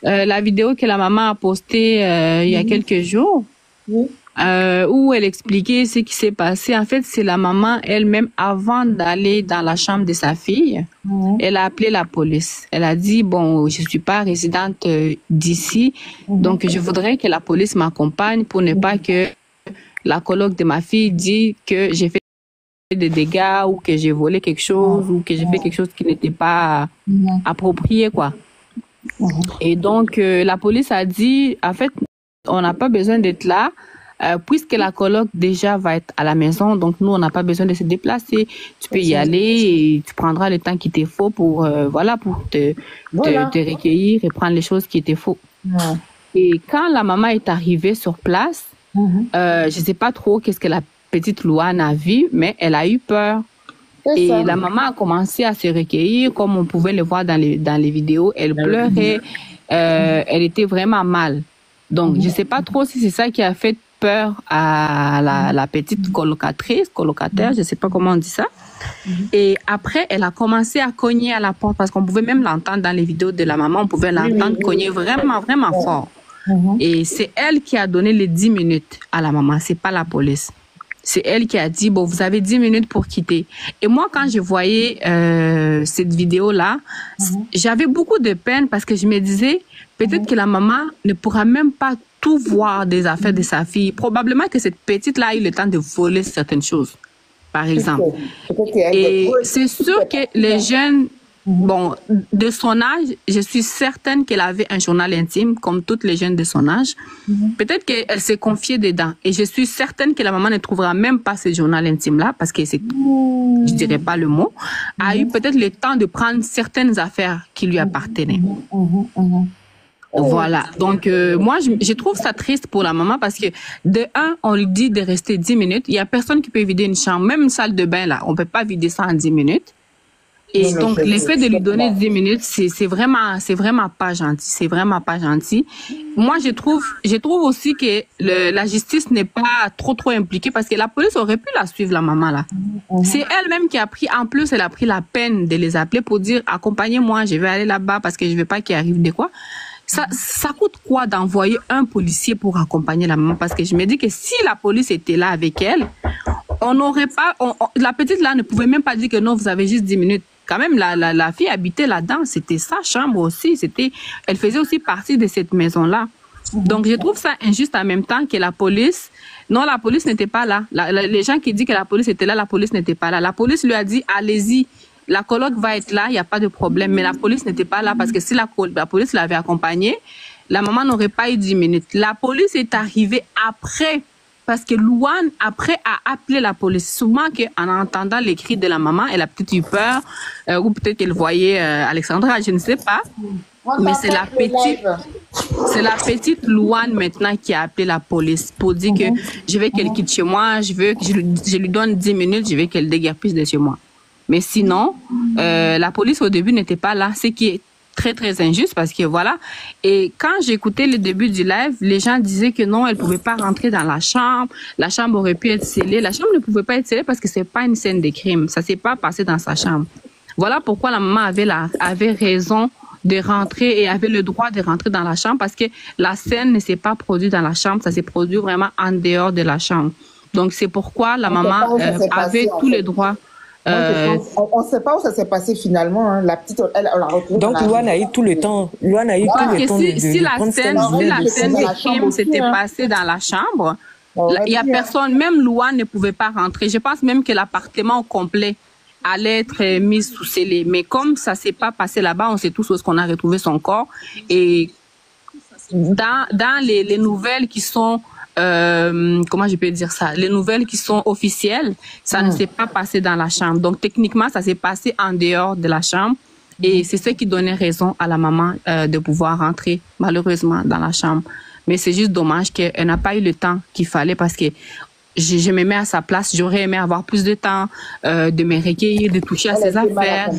la vidéo que la maman a postée il y a quelques jours, où elle expliquait ce qui s'est passé. En fait, c'est la maman elle-même, avant d'aller dans la chambre de sa fille, elle a appelé la police. Elle a dit, bon, je suis pas résidente d'ici, donc je voudrais que la police m'accompagne pour ne pas que la coloc de ma fille dise que j'ai fait des dégâts ou que j'ai volé quelque chose ou que j'ai fait quelque chose qui n'était pas approprié, quoi. Et donc, la police a dit, en fait, on n'a pas besoin d'être là, puisque la coloc déjà va être à la maison, donc nous, on n'a pas besoin de se déplacer. Tu peux y aller et tu prendras le temps qu'il te faut pour, pour te recueillir et prendre les choses qui te faut. Et quand la maman est arrivée sur place, je ne sais pas trop qu'est-ce que la petite Louane a vu, mais elle a eu peur. Et la maman a commencé à se recueillir, comme on pouvait le voir dans les vidéos. Elle pleurait, elle était vraiment mal. Donc, je ne sais pas trop si c'est ça qui a fait peur à la petite colocataire, je ne sais pas comment on dit ça. Et après, elle a commencé à cogner à la porte, parce qu'on pouvait même l'entendre dans les vidéos de la maman, on pouvait l'entendre cogner vraiment, vraiment fort. Et c'est elle qui a donné les 10 minutes à la maman, c'est pas la police. C'est elle qui a dit, bon, vous avez 10 minutes pour quitter. Et moi, quand je voyais cette vidéo-là, j'avais beaucoup de peine parce que je me disais, peut-être que la maman ne pourra même pas tout voir des affaires de sa fille. Probablement que cette petite-là a eu le temps de voler certaines choses, par exemple. Et c'est sûr que les jeunes, bon, de son âge, je suis certaine qu'elle avait un journal intime, comme toutes les jeunes de son âge. Peut-être qu'elle s'est confiée dedans. Et je suis certaine que la maman ne trouvera même pas ce journal intime-là, parce que c'est, je dirais pas le mot, a eu peut-être le temps de prendre certaines affaires qui lui appartenaient. Voilà. Donc, moi, je trouve ça triste pour la maman parce que, de un, on lui dit de rester 10 minutes. Il y a personne qui peut vider une chambre, même une salle de bain, là. On peut pas vider ça en 10 minutes. Et donc, l'effet de lui donner 10 minutes, c'est vraiment pas gentil. C'est vraiment pas gentil. Moi, je trouve aussi que la justice n'est pas trop impliquée parce que la police aurait pu la suivre, la maman, là. C'est elle-même qui a pris, en plus, elle a pris la peine de les appeler pour dire, accompagnez-moi, je vais aller là-bas parce que je veux pas qu'il arrive de quoi. Ça coûte quoi d'envoyer un policier pour accompagner la maman? Parce que je me dis que si la police était là avec elle, on n'aurait pas, la petite là ne pouvait même pas dire que non, vous avez juste 10 minutes. Quand même, la fille habitait là-dedans. C'était sa chambre aussi. Elle faisait aussi partie de cette maison-là. Donc, je trouve ça injuste en même temps que la police. Non, la police n'était pas là. Les gens qui disent que la police était là, la police n'était pas là. La police lui a dit, allez-y. La coloc va être là, il n'y a pas de problème. Mais la police n'était pas là parce que si la police l'avait accompagnée, la maman n'aurait pas eu 10 minutes. La police est arrivée après. Parce que Louane, après, a appelé la police. Souvent qu'en entendant les cris de la maman, elle a peut-être eu peur, ou peut-être qu'elle voyait Alexandra, je ne sais pas. Mais c'est la petite Louane maintenant qui a appelé la police pour dire que je veux qu'elle quitte chez moi, je veux que je lui donne 10 minutes, je veux qu'elle déguerpisse de chez moi. Mais sinon, la police au début n'était pas là, ce qui est très injuste parce que voilà. Et quand j'écoutais le début du live, les gens disaient que non, elle pouvait pas rentrer dans la chambre aurait pu être scellée. La chambre ne pouvait pas être scellée parce que c'est pas une scène de crime, ça s'est pas passé dans sa chambre. Voilà pourquoi la maman avait raison de rentrer et avait le droit de rentrer dans la chambre parce que la scène ne s'est pas produite dans la chambre, ça s'est produit vraiment en dehors de la chambre. Donc c'est pourquoi la maman avait tous les droits. On ne sait pas où ça s'est passé finalement. Hein. La petite, elle l'a retrouvée. Donc, Louane a eu tout le temps. Louane a eu tout le temps si la scène de crime s'était passée dans la chambre, il n'y a personne, même Louane ne pouvait pas rentrer. Je pense même que l'appartement complet allait être mis sous scellé. Mais comme ça ne s'est pas passé là-bas, on sait tous où est-ce qu'on a retrouvé son corps. Et dans les nouvelles qui sont comment je peux dire ça, les nouvelles qui sont officielles, ça ne s'est pas passé dans la chambre. Donc techniquement, ça s'est passé en dehors de la chambre. Et c'est ce qui donnait raison à la maman de pouvoir rentrer, malheureusement, dans la chambre. Mais c'est juste dommage qu'elle n'a pas eu le temps qu'il fallait parce que je me mets à sa place. J'aurais aimé avoir plus de temps de me recueillir, de toucher à ses affaires.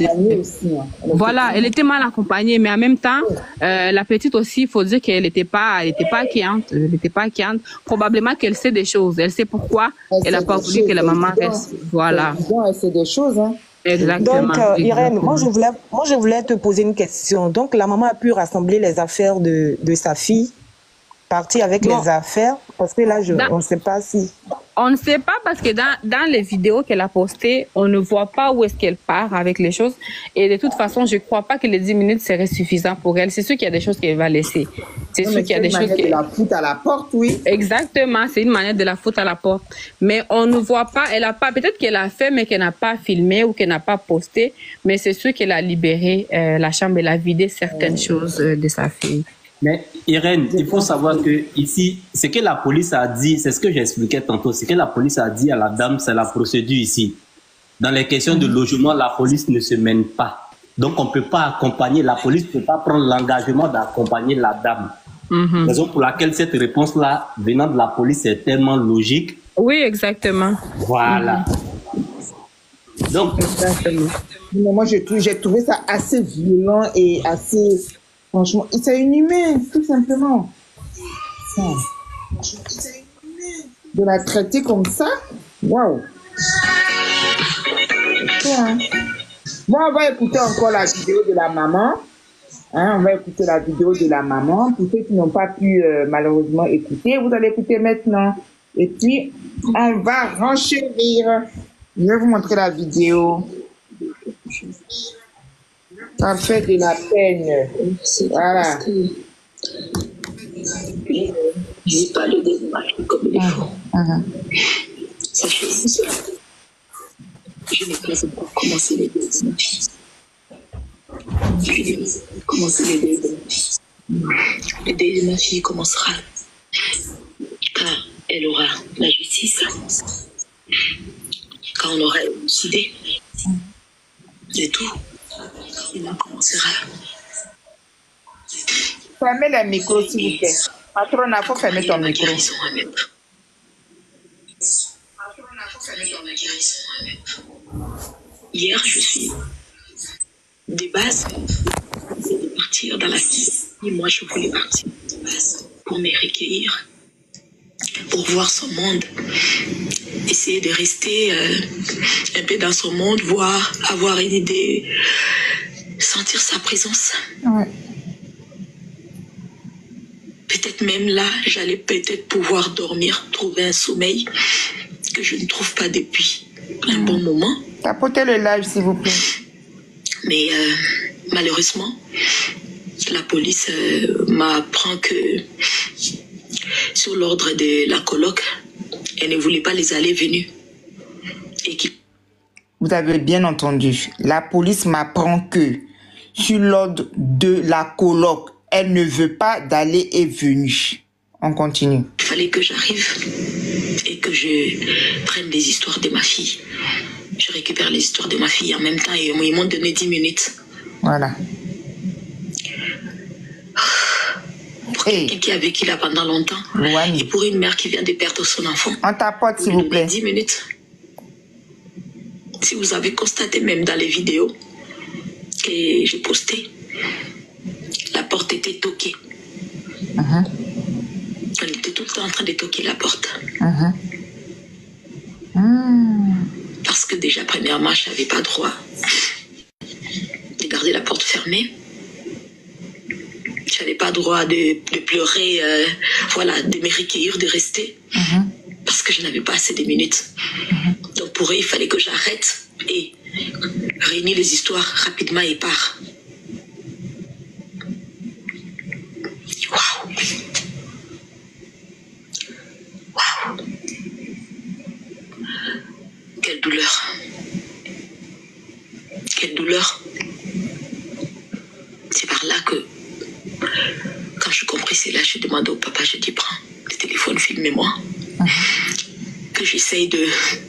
Voilà, elle était mal accompagnée. Mais en même temps, la petite aussi, il faut dire qu'elle n'était pas inquiète. Elle n'était pas inquiète. Probablement qu'elle sait des choses. Elle sait pourquoi elle n'a pas voulu que la maman reste. Voilà. Elle sait des choses, hein. Exactement. Donc, Irène, moi je voulais te poser une question. Donc, la maman a pu rassembler les affaires de sa fille, partir avec les affaires, parce que là, on ne sait pas si... On ne sait pas parce que dans les vidéos qu'elle a postées, on ne voit pas où est-ce qu'elle part avec les choses. Et de toute façon, je ne crois pas que les 10 minutes seraient suffisants pour elle. C'est sûr qu'il y a des choses qu'elle va laisser. C'est sûr qu'il y a des choses de la foutre à la porte, oui. Exactement, c'est une manière de la foutre à la porte. Mais on ne voit pas, elle a pas, peut-être qu'elle a fait, mais qu'elle n'a pas filmé ou qu'elle n'a pas posté. Mais c'est sûr qu'elle a libéré la chambre, elle a vidé certaines choses de sa fille. Mais Irène, il faut savoir que ici, ce que la police a dit, c'est ce que j'expliquais tantôt, ce que la police a dit à la dame, c'est la procédure ici. Dans les questions de logement, la police ne se mène pas. Donc on ne peut pas accompagner, la police ne peut pas prendre l'engagement d'accompagner la dame. Raison pour laquelle cette réponse-là, venant de la police, est tellement logique. Oui, exactement. Voilà. Donc, exactement. Moi, j'ai trouvé ça assez violent et assez... Franchement, c'est inhumain, tout simplement. De la traiter comme ça, waouh. Bon, on va écouter encore la vidéo de la maman. Hein, on va écouter la vidéo de la maman. Pour ceux qui n'ont pas pu malheureusement écouter, vous allez écouter maintenant. Et puis, on va renchérir. Je vais vous montrer la vidéo. Ça fait de la peine. Voilà. Je n'ai pas le démarche comme il faut. Sachez cela. Je n'ai pas encore commencé les deuils de ma fille. Je n'ai pas commencé les deuils de ma fille. Le deuil de ma fille commencera car elle aura la justice. Quand on aura élucidé, c'est tout. Il commencera. Fermez le micro, s'il vous plaît. Patrona, il faut fermer ton micro. Hier, je suis de base de partir dans la cité. Et moi, je voulais partir de base pour me recueillir, pour voir son monde, essayer de rester un peu dans son monde, voir, avoir une idée, sentir sa présence. Ouais. Peut-être même là, j'allais peut-être pouvoir dormir, trouver un sommeil que je ne trouve pas depuis un bon moment. Tapotez le live, s'il vous plaît. Mais malheureusement, la police m'apprend que sur l'ordre de la coloc, elle ne voulait pas les aller-venus. Vous avez bien entendu. La police m'apprend que sur l'ordre de la coloc, elle ne veut pas d'aller et venir. On continue. Il fallait que j'arrive et que je prenne les histoires de ma fille. Je récupère les histoires de ma fille en même temps et ils m'ont donné 10 minutes. Voilà. Pour quelqu'un qui a vécu là pendant longtemps et pour une mère qui vient de perdre son enfant. On tapote, s'il vous plaît. 10 minutes. Si vous avez constaté même dans les vidéos que j'ai postées, la porte était toquée. On était tout le temps en train de toquer la porte. Parce que déjà, premièrement, je n'avais pas droit de garder la porte fermée. Je n'avais pas droit de pleurer, voilà, de me recueillir, de rester. Parce que je n'avais pas assez de minutes. Donc pour eux, il fallait que j'arrête et réunir les histoires rapidement et part. Waouh! Waouh! Quelle douleur! Quelle douleur! C'est par là que, quand je compris cela, je demandais au papa, je dis, prends de téléphone, filmez-moi. Que j'essaye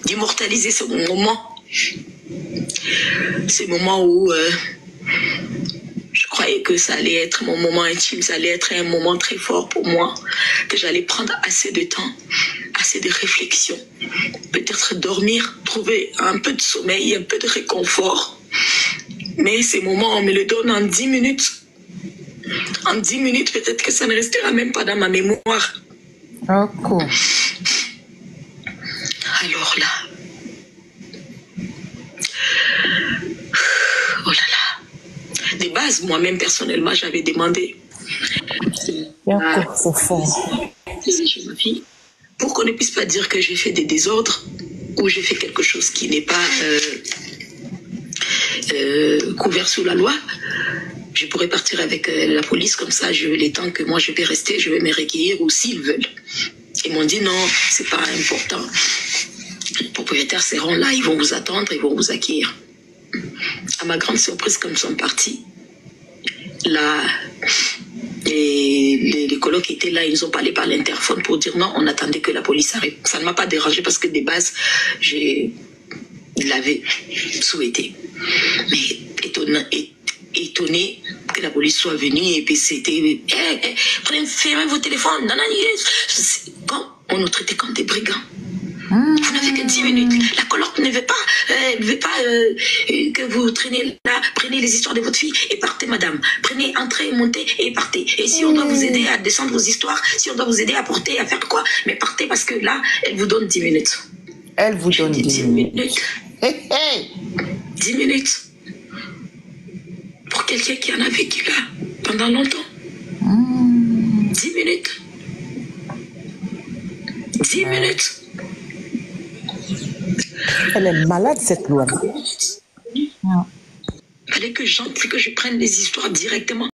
d'immortaliser ce moment. Ces moments où je croyais que ça allait être mon moment intime, ça allait être un moment très fort pour moi, que j'allais prendre assez de temps, assez de réflexion, peut-être dormir, trouver un peu de sommeil, un peu de réconfort. Mais ces moments, on me le donne en 10 minutes. En 10 minutes, peut-être que ça ne restera même pas dans ma mémoire. Cool. Alors là, oh là là, de base, moi-même personnellement, j'avais demandé ma fille pour qu'on ne puisse pas dire que j'ai fait des désordres ou j'ai fait quelque chose qui n'est pas couvert sous la loi. Je pourrais partir avec la police, comme ça, les temps que moi je vais rester, je vais me recueillir ou s'ils veulent. Ils m'ont dit non, c'est pas important. Les propriétaires seront là, ils vont vous attendre, ils vont vous accueillir. À ma grande surprise, comme ils sont partis, les colocs étaient là, ils nous ont parlé par l'interphone pour dire non, on attendait que la police arrive. Ça ne m'a pas dérangé parce que de base, je l'avais souhaité. Mais étonné que la police soit venue et puis c'était fermez vos téléphones. Quand on nous traitait comme des brigands. Vous n'avez que 10 minutes. La coloc ne veut pas, que vous traînez là, prenez les histoires de votre fille et partez, madame. Prenez, entrez, montez et partez. Et si on doit vous aider à descendre vos histoires, si on doit vous aider à porter, à faire quoi, mais partez parce que là, elle vous donne 10 minutes. Elle vous donne 10 minutes. 10 minutes. Pour quelqu'un qui en a vécu là pendant longtemps. 10 minutes. 10 minutes. Elle est malade, cette loi. Fallait que j'entre, que je prenne les histoires directement.